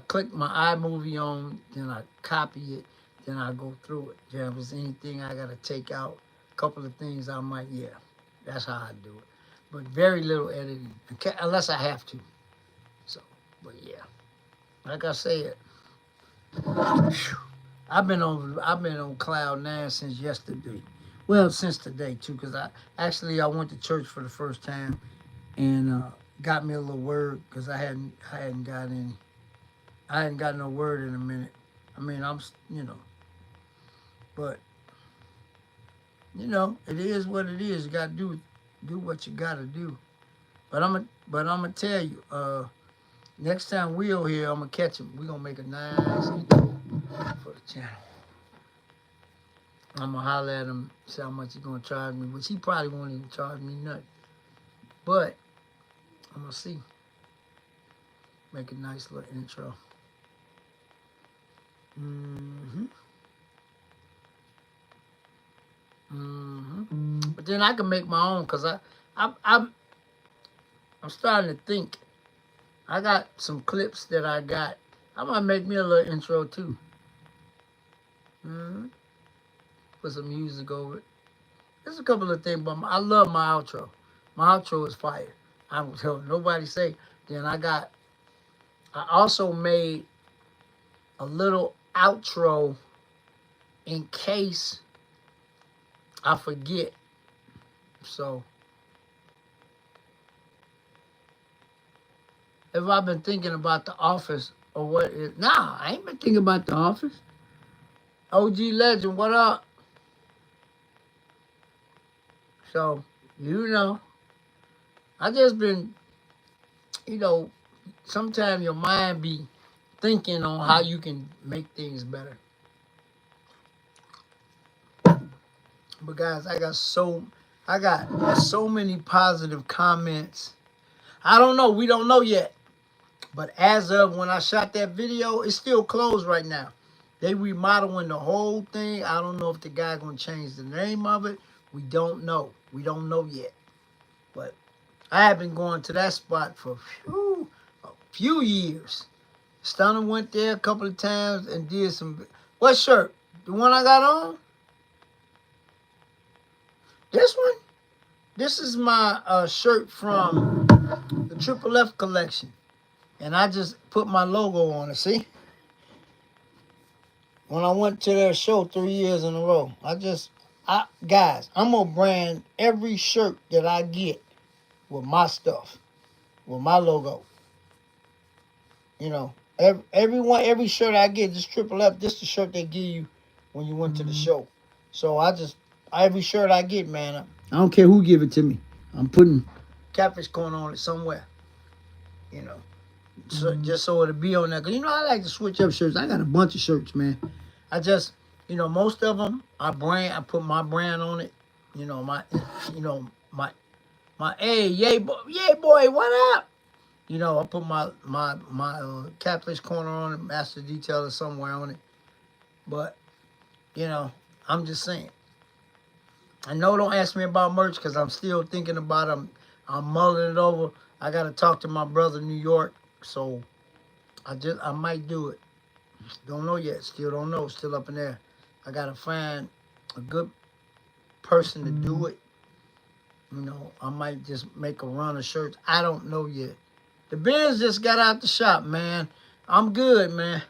click my iMovie on, then I copy it, then I go through it. If there's anything I gotta take out, a couple of things I might, that's how I do it. But very little editing, unless I have to. So, but yeah, like I said, I've been on cloud nine since yesterday. Well, since today too, because I went to church for the first time and got me a little word because I hadn't got any. I hadn't got no word in a minute. I mean, but it is what it is. You gotta do what you gotta do. But I'm gonna tell you, next time Will here, I'm gonna catch him. We're gonna make a nice intro for the channel. I'm gonna holler at him, see how much he's gonna charge me, which he probably won't even charge me nothing. But I'm gonna see. Make a nice little intro. But then I can make my own because I'm starting to think. I got some clips that I got. I might make me a little intro too. Put some music over it. There's a couple of things, but I love my outro. My outro is fire. I don't tell nobody say. Then I also made a little outro in case I forget. So if I've been thinking about The Office or what is, nah, I ain't been thinking about The Office. OG Legend, what up? So, I just been, sometimes your mind be thinking on how you can make things better. But guys, I got so many positive comments. I don't know, we don't know yet. But as of when I shot that video, it's still closed right now. They remodeling the whole thing. I don't know if the guy gonna change the name of it. We don't know. We don't know yet. But I have been going to that spot for a few years. Stunner went there a couple of times and did some. What shirt? The one I got on? This one? This is my shirt from the Triple F collection. And I just put my logo on it, see? when I went to their show 3 years in a row. Guys, I'm gonna brand every shirt that I get with my stuff, with my logo. You know, every shirt I get, this Triple F, this the shirt they give you when you went to the show. So every shirt I get, man, I don't care who give it to me. I'm putting Catfish Corner on it somewhere. You know, so just so it'll be on there. Cause you know I like to switch up shirts. I got a bunch of shirts, man. I just, most of them I put my brand on it. You know my hey, yay boy, what up? I put my Catfish Corner on it, Master Detailer somewhere on it. But, I'm just saying. I know don't ask me about merch because I'm still thinking about it. I'm mulling it over. I got to talk to my brother in New York. So, I might do it. Don't know yet. Still don't know. Still up in there. I got to find a good person to do it. I might just make a run of shirts. I don't know yet. The Benz just got out the shop, man. I'm good, man.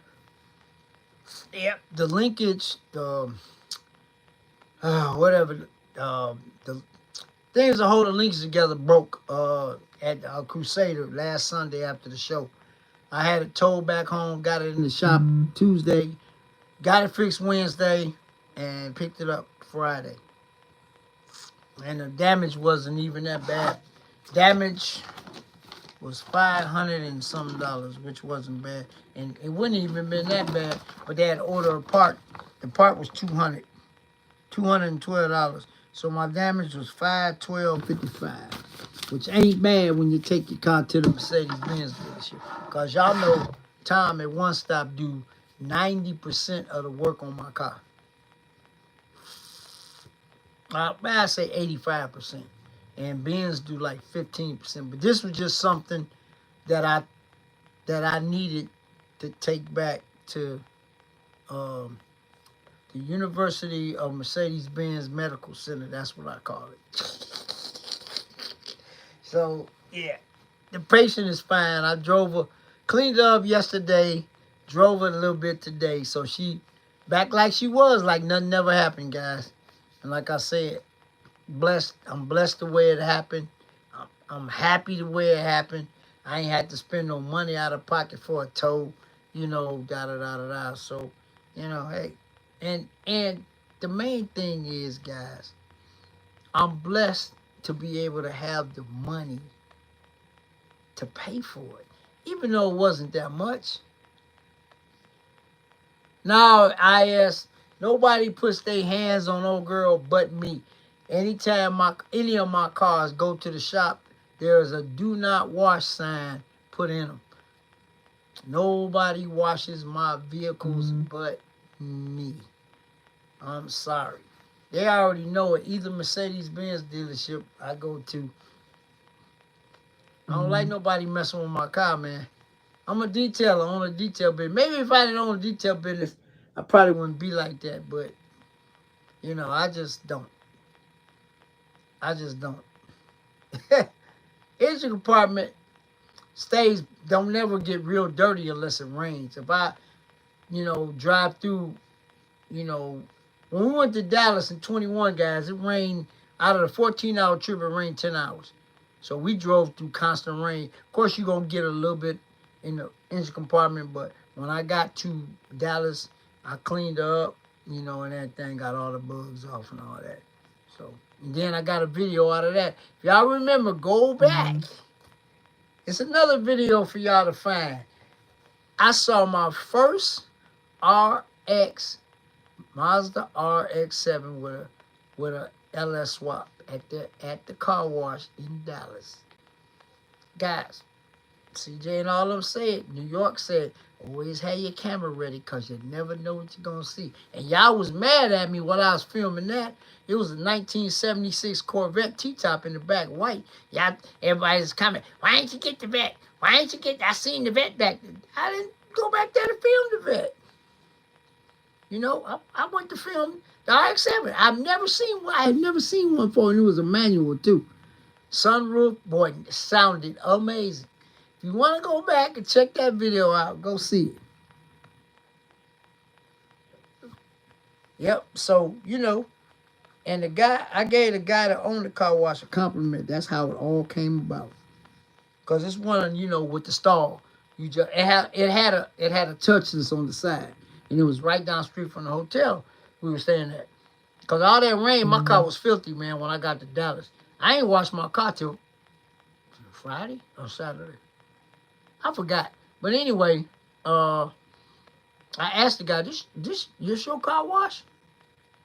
Yep. The linkage, whatever, the things that hold the links together broke at Crusader last Sunday after the show. I had it towed back home, got it in the shop Tuesday, got it fixed Wednesday, and picked it up Friday. And the damage wasn't even that bad. Damage was $500 and some, which wasn't bad. And it wouldn't even been that bad, but they had to order a part. The part was $212. So my damage was $512.55, which ain't bad when you take your car to the Mercedes-Benz dealership. Because y'all know Tom at One Stop do 90% of the work on my car. I say 85%. And Benz do like 15%. But this was just something that I needed to take back to the University of Mercedes-Benz Medical Center. That's what I call it. So, yeah. The patient is fine. I drove her, cleaned her up yesterday, drove her a little bit today. So she back like she was, like nothing never happened, guys. And like I said, I'm blessed the way it happened. I'm happy the way it happened. I ain't had to spend no money out of pocket for a tow, da-da-da-da-da. So, hey. And the main thing is, guys, I'm blessed to be able to have the money to pay for it, even though it wasn't that much. Now, nobody puts their hands on old girl but me. Anytime any of my cars go to the shop, there's a do not wash sign put in them. Nobody washes my vehicles but me. I'm sorry. They already know it. Either Mercedes-Benz dealership I go to. I don't like nobody messing with my car, man. I'm a detailer, on a detail business. Maybe if I didn't own a detail business, I probably wouldn't be like that. But, I just don't. Engine compartment don't never get real dirty unless it rains. If I, drive through, when we went to Dallas in 21, guys, it rained. Out of the 14-hour trip, it rained 10 hours. So we drove through constant rain. Of course, you're going to get a little bit in the engine compartment, but when I got to Dallas, I cleaned her up, and everything, got all the bugs off and all that. So, and then I got a video out of that. If y'all remember, go back. It's another video for y'all to find. I saw my first Mazda RX-7 with a LS swap at the car wash in Dallas. Guys, CJ and all of them said, New York said, always have your camera ready because you never know what you're going to see. And y'all was mad at me while I was filming that. It was a 1976 Corvette T-top in the back, white. Y'all, everybody's coming, why didn't you get the vet? Why didn't you get, I seen the vet back then. I didn't go back there to film the vet. I went to film the RX-7. I had never seen one before, and it was a manual too. Sunroof, boy, it sounded amazing. If you want to go back and check that video out, go see it. Yep. So, and I gave the guy that owned the car wash a compliment. That's how it all came about. Cause it's one, with the stall. It had a touchless on the side, and it was right down the street from the hotel we were staying at. Cause all that rain, my car was filthy, man. When I got to Dallas, I ain't washed my car till Friday or Saturday. I forgot. But anyway, I asked the guy, "This your car wash?"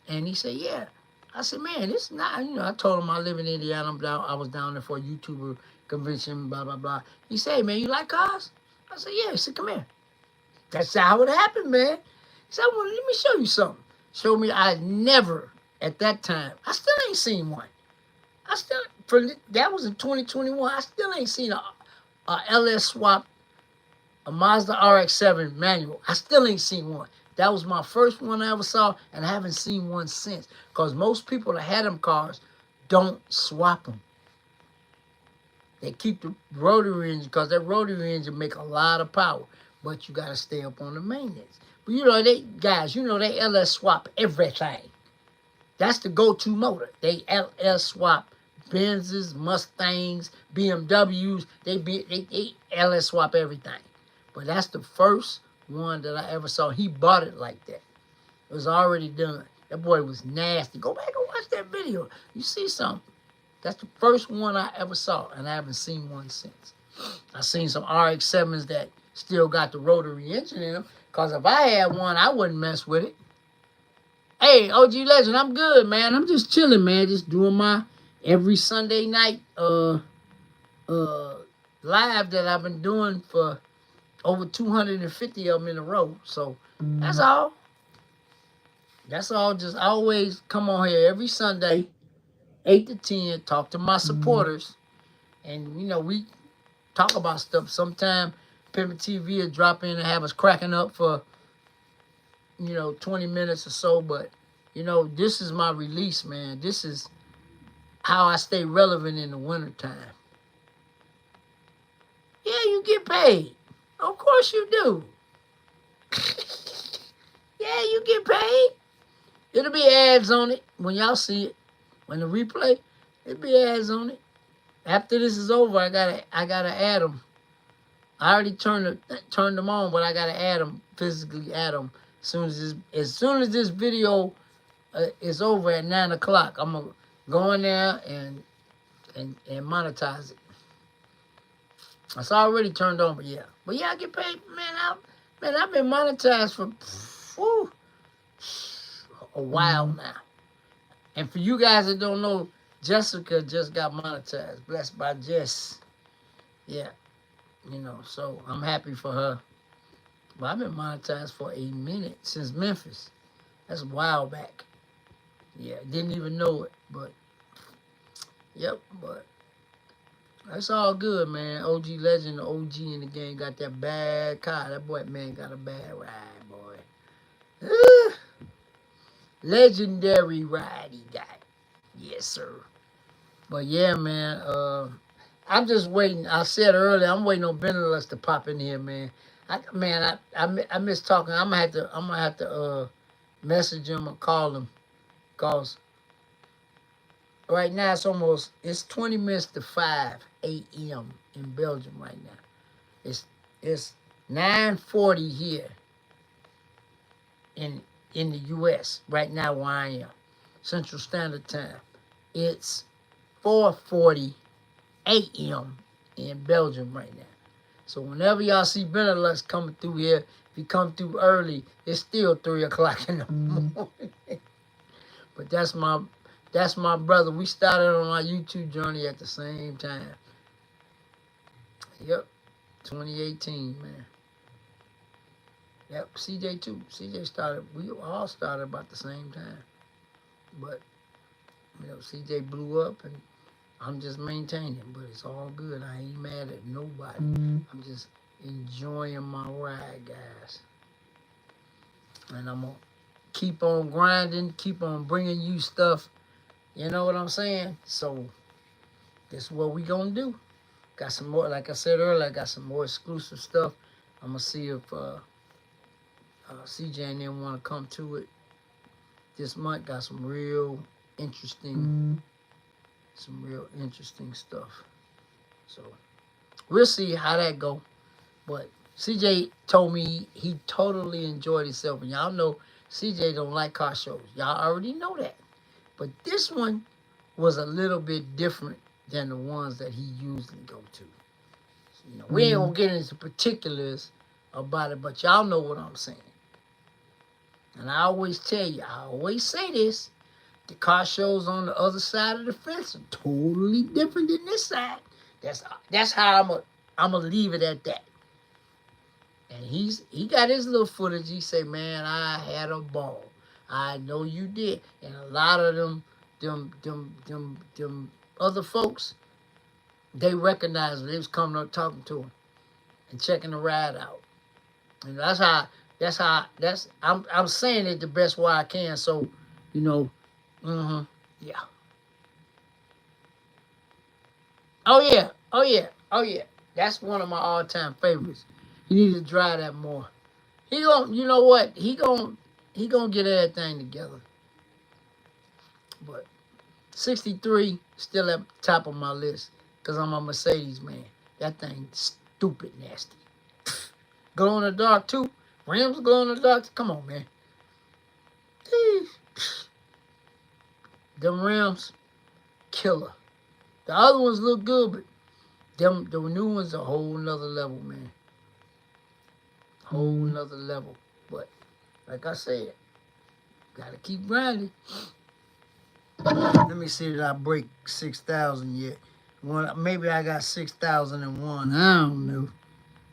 And he said, "Yeah." I said, "Man, it's not." I told him I live in Indiana. I was down there for a YouTuber convention. Blah blah blah. He said, "Hey, man, you like cars?" I said, "Yeah." He said, "Come here." That's how it happened, man. He said, "Well, let me show you something." Showed me. I never at that time. I still ain't seen one. I still that was in 2021. I still ain't seen a LS swap, a Mazda RX-7 manual. I still ain't seen one. That was my first one I ever saw, and I haven't seen one since. Because most people that had them cars don't swap them. They keep the rotary engine because that rotary engine make a lot of power. But you got to stay up on the maintenance. But they LS swap everything. That's the go-to motor. They LS swap Benzes, Mustangs, BMWs. They LS swap everything. But that's the first one that I ever saw. He bought it like that. It was already done. That boy was nasty. Go back and watch that video. You see something. That's the first one I ever saw, and I haven't seen one since. I've seen some RX-7s that still got the rotary engine in them, because if I had one, I wouldn't mess with it. Hey, OG Legend, I'm good, man. I'm just chilling, man. Just doing my every Sunday night live that I've been doing for over 250 of them in a row. So that's all. That's all. Just always come on here every Sunday, 8 to 10, talk to my supporters. And, we talk about stuff. Sometime Pimpin TV will drop in and have us cracking up for, 20 minutes or so. But, this is my release, man. This is how I stay relevant in the wintertime. Yeah, you get paid. Of course you do. Yeah, you get paid. It'll be ads on it when y'all see it. When the replay, it'll be ads on it. After this is over, I gotta add them. I already turned them on, but I gotta add them, physically add them. As soon as this video is over at 9 o'clock, I'm gonna go in there and monetize it. It's already turned on, but yeah. But yeah, I get paid, man. I've been monetized for a while now. And for you guys that don't know, Jessica just got monetized. Blessed by Jess. Yeah. So I'm happy for her. But I've been monetized for a minute, since Memphis. That's a while back. Yeah, didn't even know it, but yep, but that's all good, man. OG Legend, the OG in the game, got that bad car. That boy, man, got a bad ride, boy. Legendary ride he got. Yes, sir. But yeah, man, I'm just waiting. I said earlier, I'm waiting on Benelux to pop in here, man. I miss talking. I'm gonna have to message him or call him, cause right now it's 20 minutes to 5 a.m. in Belgium right now. It's 9:40 here in the U.S. right now where I am, Central Standard Time. It's 4:40 a.m. in Belgium right now. So whenever y'all see Benelux coming through here, if you come through early, it's still 3 o'clock in the morning. But that's my brother. We started on our YouTube journey at the same time. Yep, 2018, man. Yep, CJ too. We all started about the same time. But, CJ blew up and I'm just maintaining, but it's all good. I ain't mad at nobody. I'm just enjoying my ride, guys. And I'm going to keep on grinding, keep on bringing you stuff. You know what I'm saying? So, this is what we going to do. Got some more, like I said earlier, I got some more exclusive stuff. I'm going to see if CJ and them want to come to it. this month got some real interesting, stuff. So we'll see how that go. But CJ told me he totally enjoyed himself, and y'all know CJ don't like car shows. Y'all already know that. But this one was a little bit different than the ones that he usually go to. So, you know, we ain't gonna get into particulars about it, but y'all know what I'm saying. And I always tell you, I always say this, the car shows on the other side of the fence are totally different than this side. That's how I'm gonna leave it at that. And he got his little footage. He say, man, I had a ball. I know you did. And a lot of them other folks, they recognized they was coming up talking to him and checking the ride out. And I'm saying it the best way I can. So, you know, yeah. Oh yeah. That's one of my all-time favorites. He needs to drive that more. You know what? He gonna get everything together. But 63 still at the top of my list because I'm a Mercedes man. That thing stupid nasty. Glow in the dark too. Rims glow in the dark. Come on, man. Them rims, killer. The other ones look good, but the new ones a whole nother level, man. Whole nother level. But like I said, gotta keep grinding. Let me see if I break 6,000 yet. Maybe I got 6,001. I don't know.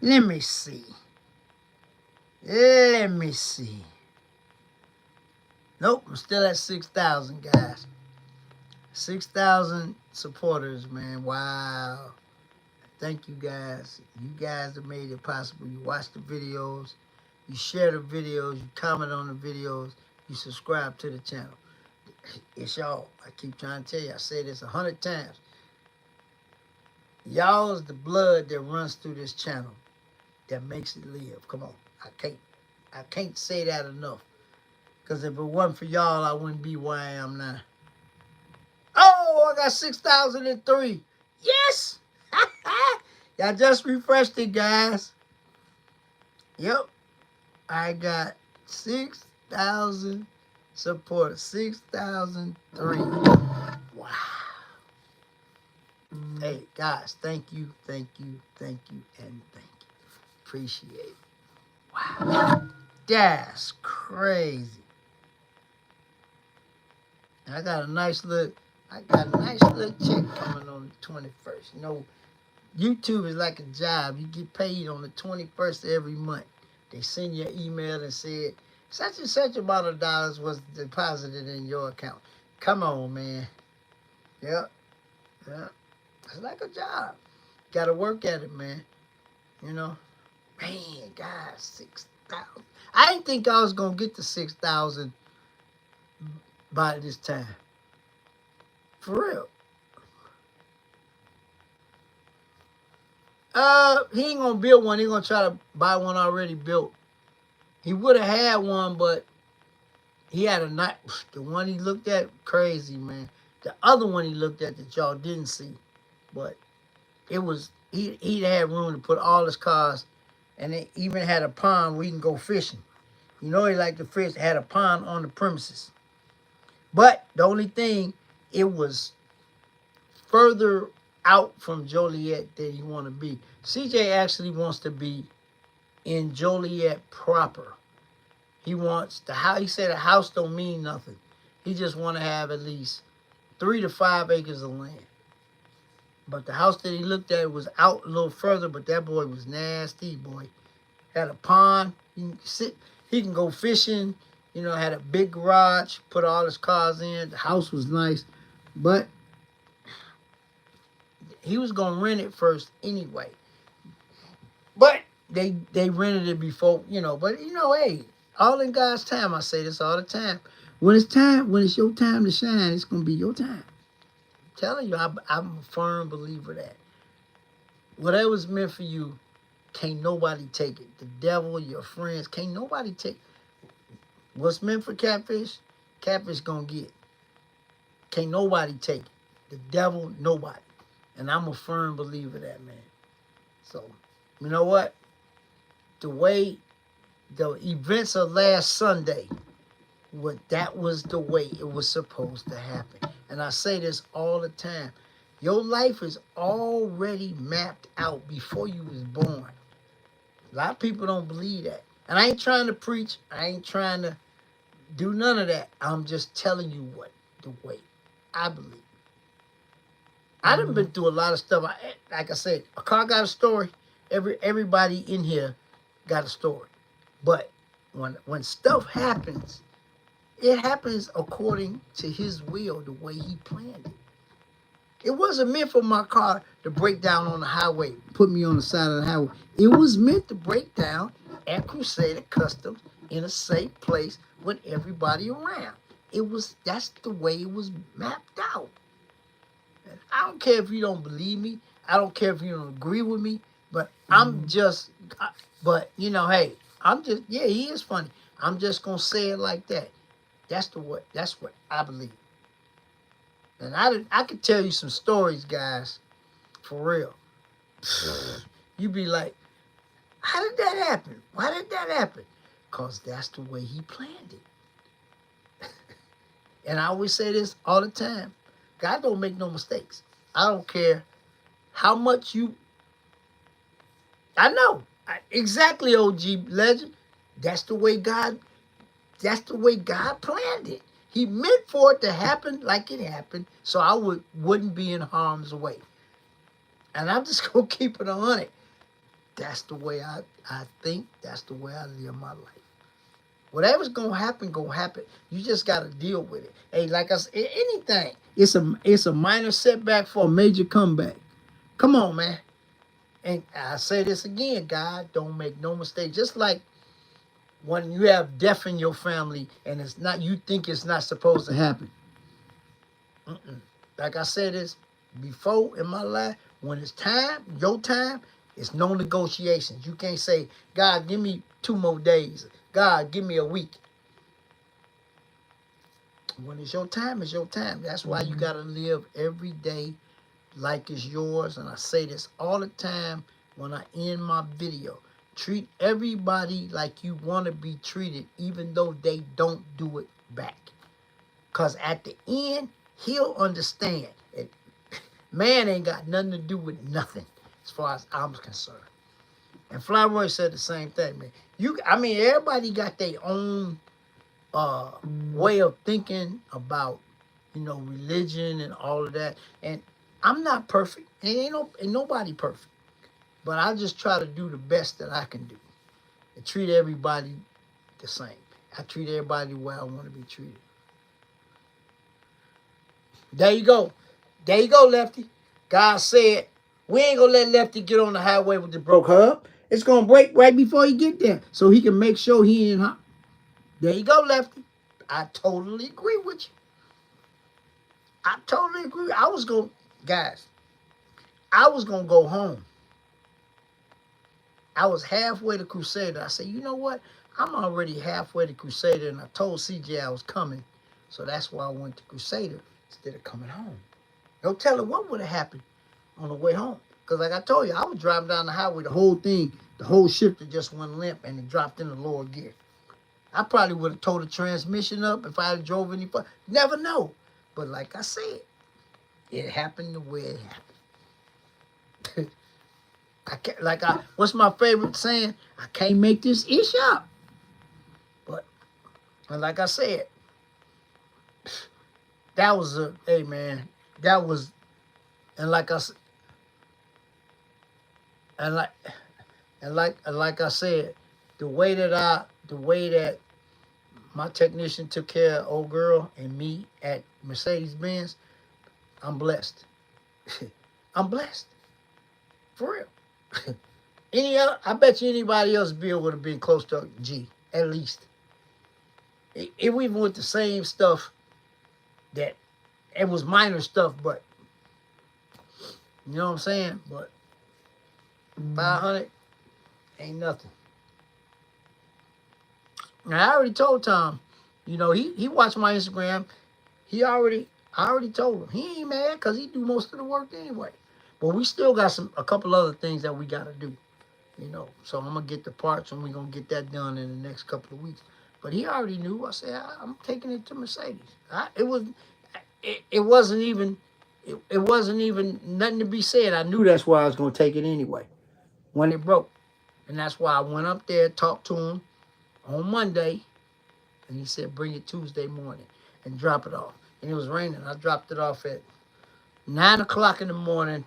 Let me see. Nope, I'm still at 6,000, guys. 6,000 supporters, man. Wow. Thank you, guys. You guys have made it possible. You watch the videos. You share the videos. You comment on the videos. You subscribe to the channel. It's y'all. I keep trying to tell you. I say this 100 times. Y'all is the blood that runs through this channel that makes it live. Come on. I can't say that enough. Because if it wasn't for y'all, I wouldn't be where I am now. Oh, I got 6,003. Yes! Y'all just refreshed it, guys. Yep. I got 6,000 supporters. 6,003. Wow. Hey, guys, thank you, and thank you. Appreciate it. Wow. That's crazy. I got a nice little check coming on the 21st. You know, YouTube is like a job. You get paid on the 21st of every month. They send you an email and say, such and such amount of dollars was deposited in your account. Come on, man. Yep. It's like a job. Got to work at it, man. You know? Man, guys, 6,000. I didn't think I was going to get to 6,000 by this time. For real. He ain't gonna build one. He gonna try to buy one already built. He would have had one, but he had the one he looked at, crazy, man. The other one he looked at that y'all didn't see, but it was he had room to put all his cars, and it even had a pond where he can go fishing. You know he liked to fish. Had a pond on the premises, but the only thing, it was further out from Joliet than you want to be. CJ actually wants to be in Joliet proper. He wants the house. He said a house don't mean nothing. He just want to have at least 3 to 5 acres of land. But the house that he looked at was out a little further, but that boy was nasty, boy. Had a pond. He can go fishing. You know, had a big garage, put all his cars in. The house was nice, but he was going to rent it first anyway. But they rented it before, you know. But, you know, hey, all in God's time. I say this all the time. When it's your time to shine, it's going to be your time. I'm telling you, I'm a firm believer that whatever's meant for you, can't nobody take it. The devil, your friends, can't nobody take it. What's meant for Catfish Catfish gonna get. Can't nobody take it. The devil, nobody. And I'm a firm believer of that, man. So, you know what? The way the events of last Sunday, that was the way it was supposed to happen. And I say this all the time. Your life is already mapped out before you was born. A lot of people don't believe that. And I ain't trying to preach. I ain't trying to do none of that. I'm just telling you what the way I believe. I done been through a lot of stuff. Like I said, a car got a story. Everybody in here got a story. But when stuff happens, it happens according to his will, the way he planned it. It wasn't meant for my car to break down on the highway, put me on the side of the highway. It was meant to break down at Crusader Customs in a safe place with everybody around. That's the way it was mapped out. And I don't care if you don't believe me. I don't care if you don't agree with me. But hey, yeah, he is funny. I'm just going to say it like that. That's what I believe. And I could tell you some stories, guys, for real. You be like, how did that happen? Why did that happen? Because that's the way he planned it. And I always say this all the time. God don't make no mistakes. I don't care how much I know. Exactly, OG legend. That's the way God planned it. He meant for it to happen like it happened, so I wouldn't be in harm's way. And I'm just going to keep it 100. That's the way I think. That's the way I live my life. Whatever's going to happen. You just got to deal with it. Hey, like I said, anything. It's a minor setback for a major comeback. Come on, man. And I say this again, God, don't make no mistake. Just like when you have death in your family and you think it's not supposed to happen. Like I said this before in my life, when it's time, your time, it's no negotiations. You can't say, God, give me 2 more days. God, give me a week. When it's your time, it's your time. That's why you got to live every day like it's yours. And I say this all the time when I end my video. Treat everybody like you want to be treated, even though they don't do it back. Because at the end, he'll understand. Man ain't got nothing to do with nothing, as far as I'm concerned. And Flyboy said the same thing, man. Everybody got their own way of thinking about, religion and all of that. And I'm not perfect. Ain't nobody perfect. But I just try to do the best that I can do. And treat everybody the same. I treat everybody the way I want to be treated. There you go. There you go, Lefty. God said, we ain't going to let Lefty get on the highway with the broke hub. It's going to break right before he get there. So he can make sure he ain't hot. There you go, Lefty. I totally agree with you. I totally agree. I was going to go home. I was halfway to Crusader. I said, you know what? I'm already halfway to Crusader, and I told CJ I was coming. So that's why I went to Crusader instead of coming home. No telling what would have happened on the way home. Because like I told you, I was driving down the highway, the whole shifter just went limp, and it dropped in the lower gear. I probably would have towed the transmission up if I had drove any further. Never know. But like I said, it happened the way it happened. What's my favorite saying? I can't make this ish up. But, and like I said, that was and like I said, the way that my technician took care of old girl and me at Mercedes-Benz, I'm blessed. I'm blessed. For real. I bet you anybody else's bill would have been close to G, at least. It even with the same stuff that it was minor stuff, but you know what I'm saying? But 500 ain't nothing. Now, I already told Tom, You know, he watched my Instagram. I already told him he ain't mad because he do most of the work anyway. But we still got a couple other things that we got to do. You know, so I'm gonna get the parts and we're gonna get that done in the next couple of weeks. But he already knew. I said I'm taking it to Mercedes. It wasn't even it wasn't even nothing to be said. I knew that's why I was gonna take it anyway when it broke, and that's why I went up there, talked to him on Monday, and he said bring it Tuesday morning and drop it off. And it was raining. I dropped it off at 9 o'clock in the morning.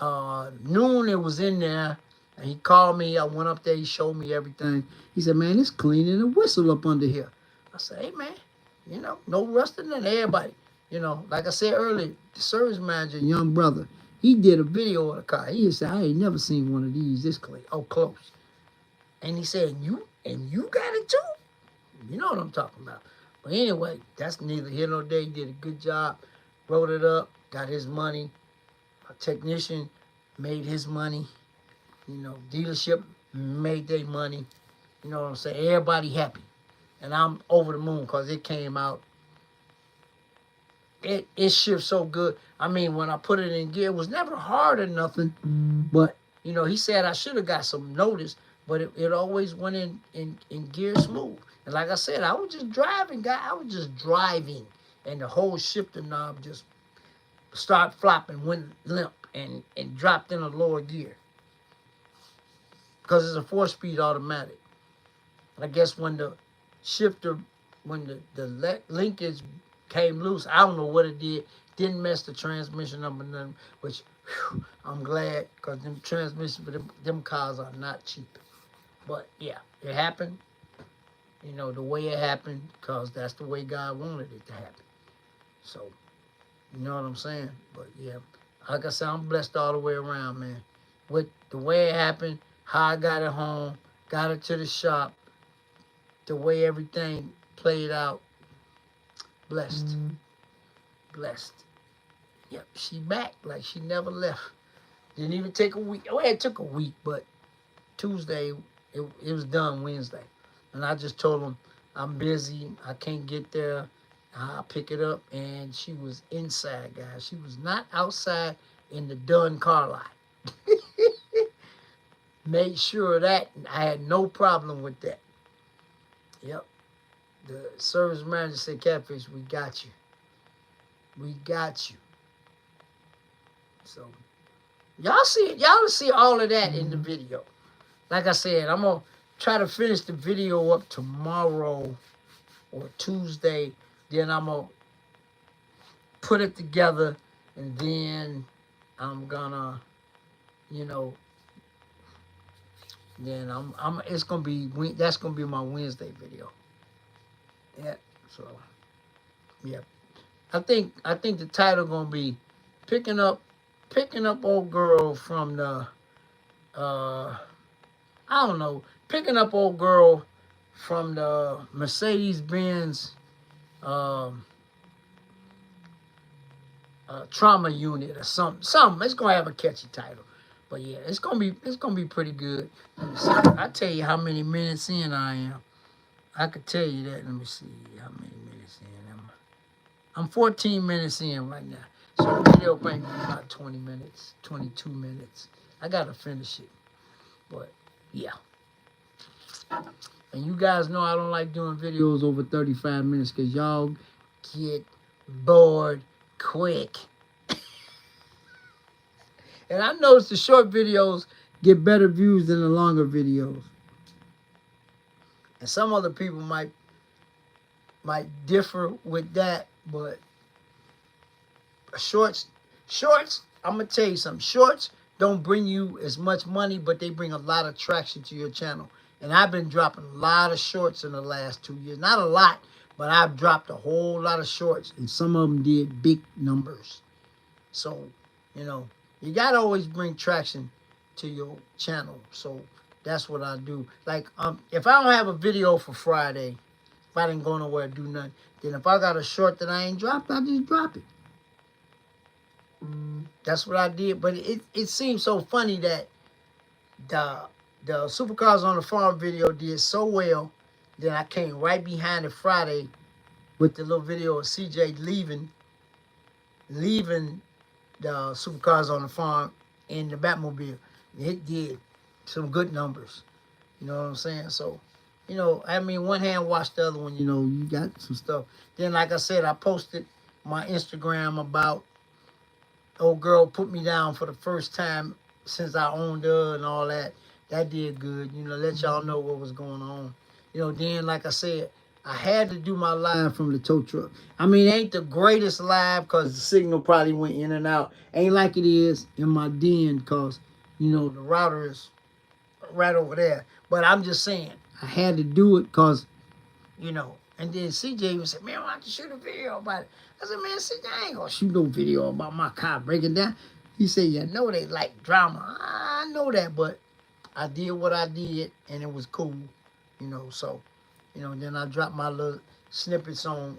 Noon it was in there. And he called me. I went up there. He showed me everything. He said, man, it's clean and a whistle up under here. I said, hey, man, you know, no rusting and everybody. You know, like I said earlier, the service manager, young brother, he did a video of the car. He said, I ain't never seen one of these this clean. Oh, close. And he said, you got it too? You know what I'm talking about. But anyway, that's neither here nor there. He did a good job. Wrote it up. Got his money. A technician made his money. You know, dealership made their money. You know what I'm saying? Everybody happy. And I'm over the moon because it came out. It shifts so good. I mean, when I put it in gear, it was never hard or nothing. But, you know, he said I should have got some notice, but it always went in gear smooth. And like I said, I was just driving, guy. I was just driving. And the whole shifter knob just started flopping, went limp, and dropped in a lower gear. Because it's a 4-speed automatic. I guess when the shifter, when the linkage came loose, I don't know what it did. Didn't mess the transmission up or nothing, which whew, I'm glad because them transmissions for them cars are not cheap. But yeah, it happened. You know, the way it happened because that's the way God wanted it to happen. So, you know what I'm saying? But yeah, like I said, I'm blessed all the way around, man. With the way it happened, how I got it home, got it to the shop, the way everything played out. Blessed. Blessed. Yep, she back like she never left. Didn't even take a week. Well, it took a week, but Tuesday, it was done Wednesday. And I just told him, I'm busy. I can't get there. I'll pick it up. And she was inside, guys. She was not outside in the done car lot. Made sure of that. I had no problem with that. Yep. The service manager said, Catfish, we got you. We got you. So, y'all see all of that in the video. Like I said, I'm going to try to finish the video up tomorrow or Tuesday. Then I'm going to put it together. And then I'm going to, you know, then it's going to be, that's going to be my Wednesday video. Yeah, so, yeah. I think the title going to be picking up old girl from the, I don't know, picking up old girl from the Mercedes-Benz trauma unit or something. It's gonna have a catchy title, but yeah, it's gonna be pretty good. Let me see. I tell you how many minutes in I am. I could tell you that. Let me see how many minutes in. I'm 14 minutes in right now. So the video might be about 20 minutes, 22 minutes. I gotta finish it, but yeah. And you guys know I don't like doing videos over 35 minutes because y'all get bored quick. And I noticed the short videos get better views than the longer videos. And some other people might differ with that, but shorts, I'm going to tell you something. Shorts don't bring you as much money, but they bring a lot of traction to your channel. And I've been dropping a lot of shorts in the last 2 years. Not a lot, but I've dropped a whole lot of shorts. And some of them did big numbers. So, you know, you got to always bring traction to your channel. So that's what I do. Like, if I don't have a video for Friday, if I didn't go nowhere to do nothing, then if I got a short that I ain't dropped, I just drop it. That's what I did. But it seems so funny that the Supercars on the Farm video did so well that I came right behind it Friday with the little video of CJ leaving the supercars on the farm in the Batmobile. It did some good numbers. You know what I'm saying? So, you know, I mean, one hand wash the other one. You know, you got some stuff. Then, like I said, I posted my Instagram about old girl put me down for the first time since I owned her and all that. That did good. You know, let y'all know what was going on. You know, then, like I said, I had to do my live from the tow truck. I mean, it ain't the greatest live because the signal probably went in and out. Ain't like it is in my den because, you know, the router is right over there. But I'm just saying, I had to do it because, you know, and then CJ would say, man, why don't you shoot a video about it? I said, man, CJ, I ain't going to shoot no video about my car breaking down. He said, yeah, know they like drama. I know that, but I did what I did, and it was cool, you know, so, you know, then I dropped my little snippets on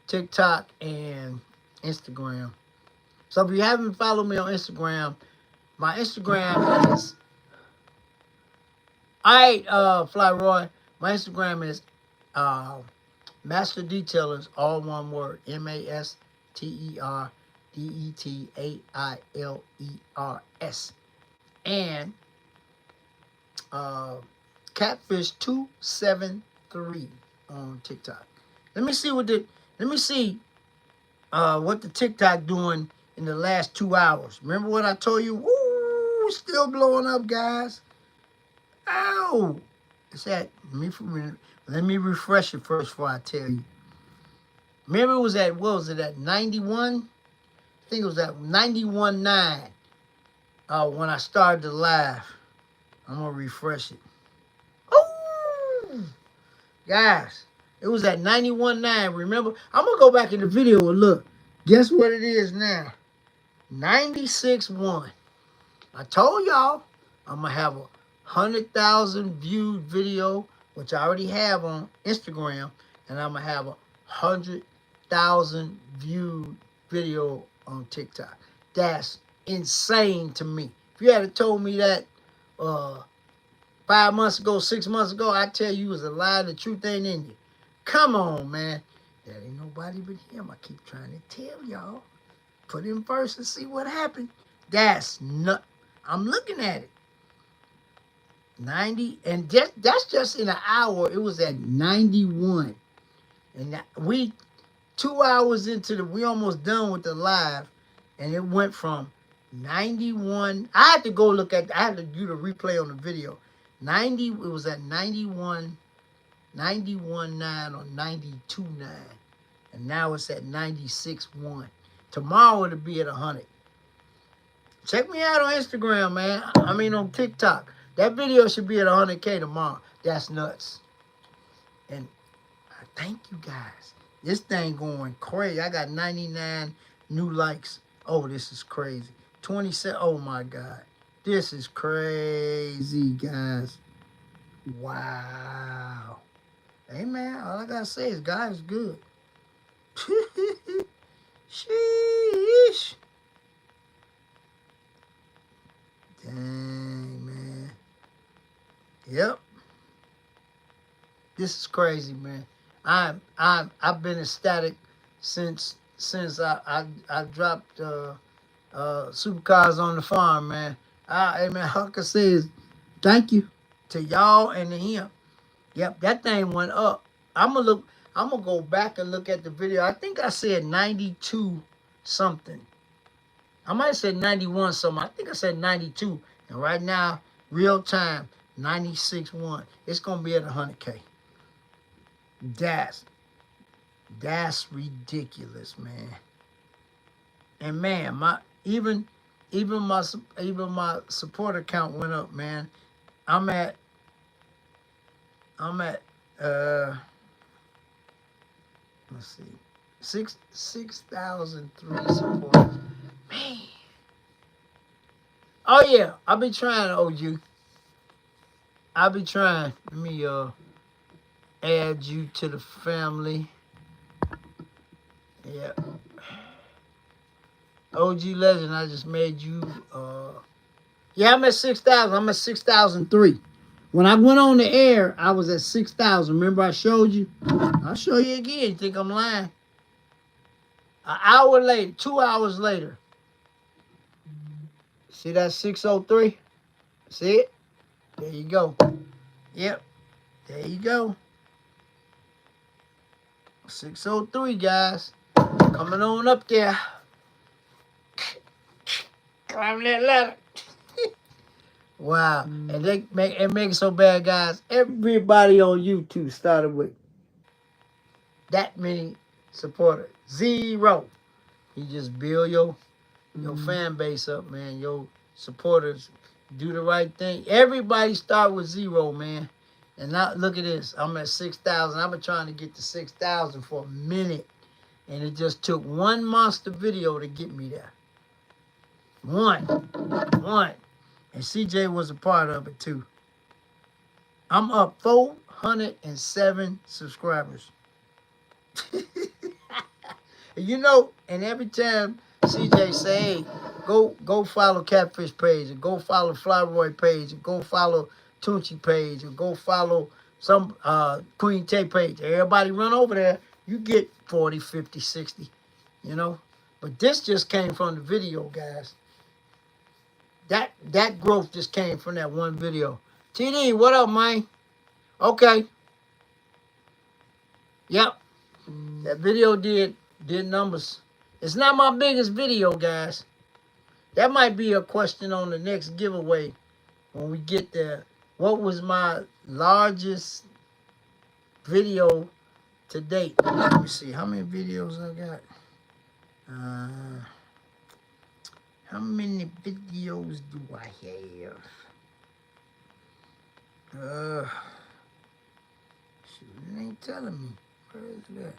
TikTok and Instagram. So if you haven't followed me on Instagram, my Instagram is, Fly Roy, my Instagram is Master Detailers, all one word, MasterDetailers. And Catfish273 on TikTok. Let me see what the TikTok doing in the last 2 hours. Remember what I told you? Woo, still blowing up, guys. Ow! It's at let me refresh it first before I tell you. Remember it was at, what was it, at 91? I think it was at 91.9 when I started the live. I'm gonna refresh it. Oh, guys, it was at 91.9. Remember, I'm gonna go back in the video and look. Guess what it is now? 96.1. I told y'all I'm gonna have a 100,000 viewed video, which I already have on Instagram, and I'm gonna have a 100,000 viewed video on TikTok. That's insane to me. If you had told me that 5 months ago, 6 months ago, I tell you it was a lie. The truth ain't in you. Come on, man. That ain't nobody but him. I keep trying to tell y'all. Put him first and see what happened. That's nut. I'm looking at it. 90, and that's just in an hour. It was at 91. And we 2 hours into we almost done with the live, and it went from 91. I had to go look at, I had to do the replay on the video. 90, it was at 91, 91.9 or 92.9. And now it's at 96.1. Tomorrow it'll be at 100. Check me out on Instagram, man. I mean on TikTok. That video should be at 100K tomorrow. That's nuts. And I thank you guys. This thing going crazy. I got 99 new likes. Oh, this is crazy. 27. Oh my God. This is crazy, guys. Wow. Hey, man. All I got to say is God is good. Sheesh. Dang, man. Yep. This is crazy, man. I've been ecstatic since I dropped Supercars on the Farm, man. Hey, man, all I can say is thank you to y'all and to him. Yep, that thing went up. I'm gonna go back and look at the video. I think I said 92 something. I might have said 91 something. I think I said 92. And right now, real time, 96.1. It's gonna be at 100K. That's ridiculous, man. And man, even my supporter count went up, man. I'm at let's see, 6,003 supporters. Man. Oh yeah, I'll be trying, OG. I'll be trying. Let me add you to the family. Yeah. OG Legend, I just made you yeah, I'm at 6,000. I'm at 6,003. When I went on the air, I was at 6,000. Remember I showed you? I'll show you again. You think I'm lying? An hour later, 2 hours later. See that 603? See it? There you go. Yep. There you go. 603, guys. Coming on up there. Climb that ladder. Wow. And it make it so bad, guys. Everybody on YouTube started with that many supporters. 0. You just build your fan base up, man. Your supporters do the right thing. Everybody start with 0, man. And now look at this. I'm at 6,000. I've been trying to get to 6,000 for a minute. And it just took one monster video to get me there. One. And CJ was a part of it too. I'm up 407 subscribers. You know, and every time CJ say, hey, go follow Catfish page, or go follow Flyroy page, or go follow Tunchi page, or go follow some Queen Tay page. Everybody run over there, you get 40, 50, 60, you know. But this just came from the video, guys. That growth just came from that one video. TD, what up, man? Okay. Yep. That video did numbers. It's not my biggest video, guys. That might be a question on the next giveaway when we get there. What was my largest video to date? Let me see. How many videos I got? How many videos do I have? Shoot, it ain't telling me. Where is that?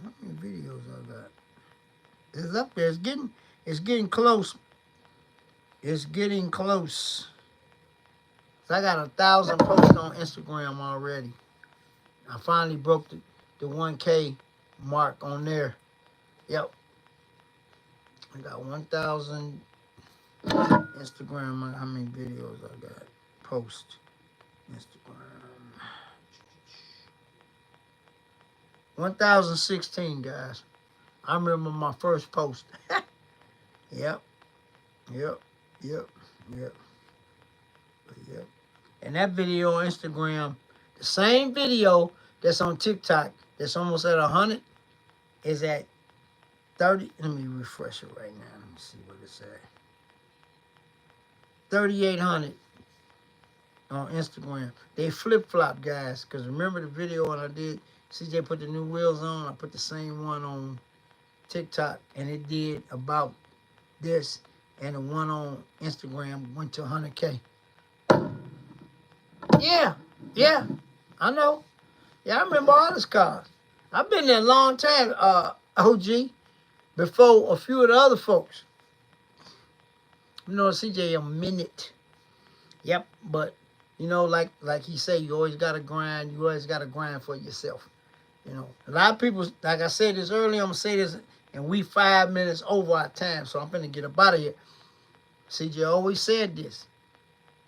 How many videos I got? It's up there. It's getting close. It's getting close. So I got 1,000 posts on Instagram already. I finally broke the 1K mark on there. Yep. I got 1,000 Instagram. How many videos I got? Post. Instagram. 1,016, guys. I remember my first post. Yep. And that video on Instagram, the same video that's on TikTok, that's almost at 100, is at 30. Let me refresh it right now. Let me see what it's at. 3,800 on Instagram. They flip-flop, guys, because remember the video when I did, CJ put the new wheels on, I put the same one on TikTok, and it did about this, and the one on Instagram went to 100K. Yeah, I know. Yeah, I remember all this cars. I've been there a long time, OG, before a few of the other folks. You know, CJ, a minute. Yep, but, you know, like he said, you always got to grind. You always got to grind for yourself. You know, a lot of people, like I said this earlier, I'm going to say this, and we 5 minutes over our time, so I'm going to get up out of here. CJ always said this.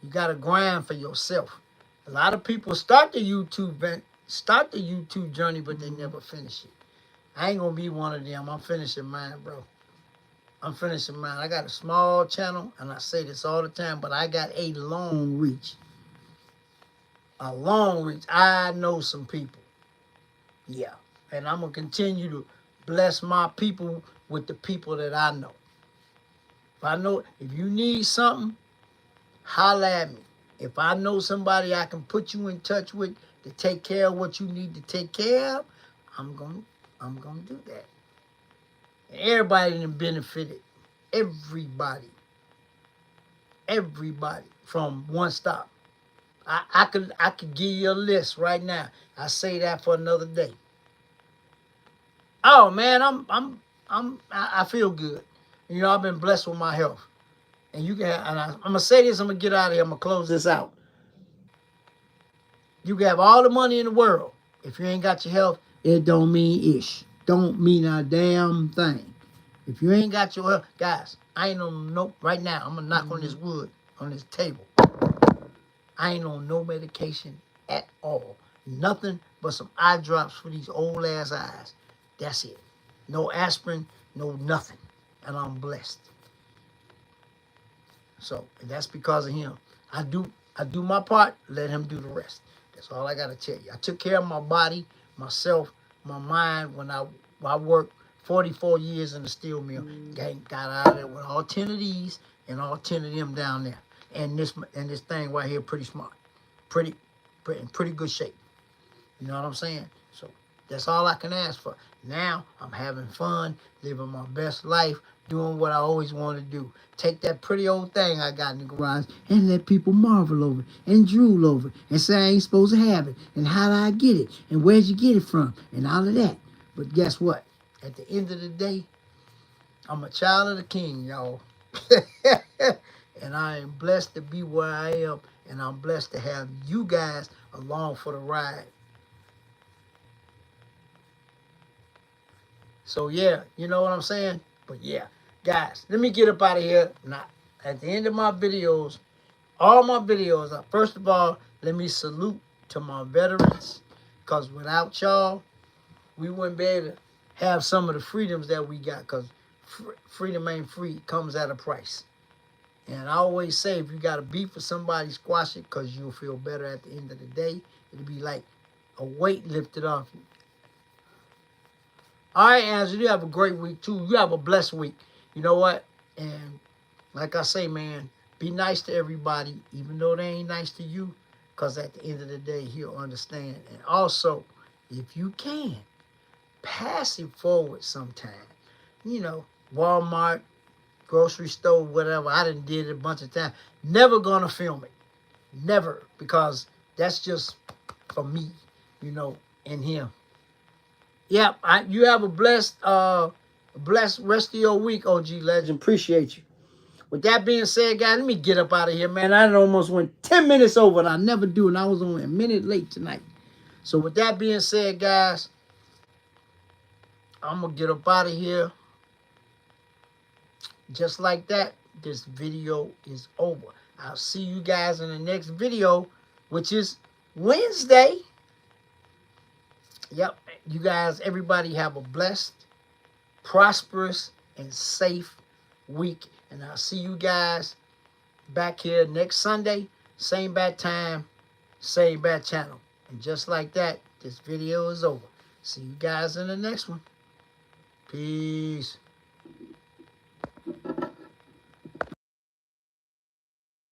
You got to grind for yourself. A lot of people start the YouTube journey, but they never finish it. I ain't going to be one of them. I'm finishing mine, bro. I'm finishing mine. I got a small channel, and I say this all the time, but I got a long reach. A long reach. I know some people. Yeah. And I'm going to continue to bless my people with the people that I know. If you need something, holla at me. If I know somebody I can put you in touch with to take care of what you need to take care of, I'm gonna do that. And everybody done benefited. Everybody from one stop. I could give you a list right now. I say that for another day. Oh man, I feel good. You know, I've been blessed with my health. And you can have, and I'm gonna say this, I'm gonna get out of here, I'm gonna close this out. You can have all the money in the world. If you ain't got your health, it don't mean ish. Don't mean a damn thing. If you ain't got your health, guys, I ain't on no, right now, I'm going to knock on this wood, on this table. I ain't on no medication at all. Nothing but some eye drops for these old ass eyes. That's it. No aspirin, no nothing. And I'm blessed. So, and that's because of him. I do my part, let him do the rest. That's all I got to tell you. I took care of my body, myself, my mind when I worked 44 years in the steel mill. Got out of there with all 10 of these and all 10 of them down there. And this thing right here pretty smart. In pretty good shape. You know what I'm saying? So that's all I can ask for. Now I'm having fun, living my best life, doing what I always want to do. Take that pretty old thing I got in the garage and let people marvel over it and drool over it and say I ain't supposed to have it. And how did I get it? And where'd you get it from? And all of that. But guess what? At the end of the day, I'm a child of the King, y'all. And I am blessed to be where I am. And I'm blessed to have you guys along for the ride. So, yeah, you know what I'm saying? But, yeah, guys, let me get up out of here. Now, at the end of my videos, all my videos, first of all, let me salute to my veterans. Because without y'all, we wouldn't be able to have some of the freedoms that we got. Because freedom ain't free. It comes at a price. And I always say, if you got to beef for somebody, squash it, because you'll feel better at the end of the day. It'll be like a weight lifted off you. All right, Angela, you have a great week, too. You have a blessed week. You know what? And like I say, man, be nice to everybody, even though they ain't nice to you, because at the end of the day, he'll understand. And also, if you can, pass it forward sometime. You know, Walmart, grocery store, whatever. I done did it a bunch of times. Never gonna film it. Never. Because that's just for me, you know, and him. Yep. You have a blessed rest of your week, OG Legend. Appreciate you. With that being said, guys, let me get up out of here, man. I almost went 10 minutes over, and I never do, and I was only a minute late tonight. So with that being said, guys, I'm going to get up out of here. Just like that, this video is over. I'll see you guys in the next video, which is Wednesday. Yep. You guys, everybody have a blessed, prosperous, and safe week. And I'll see you guys back here next Sunday. Same bad time, same bad channel. And just like that, this video is over. See you guys in the next one. Peace.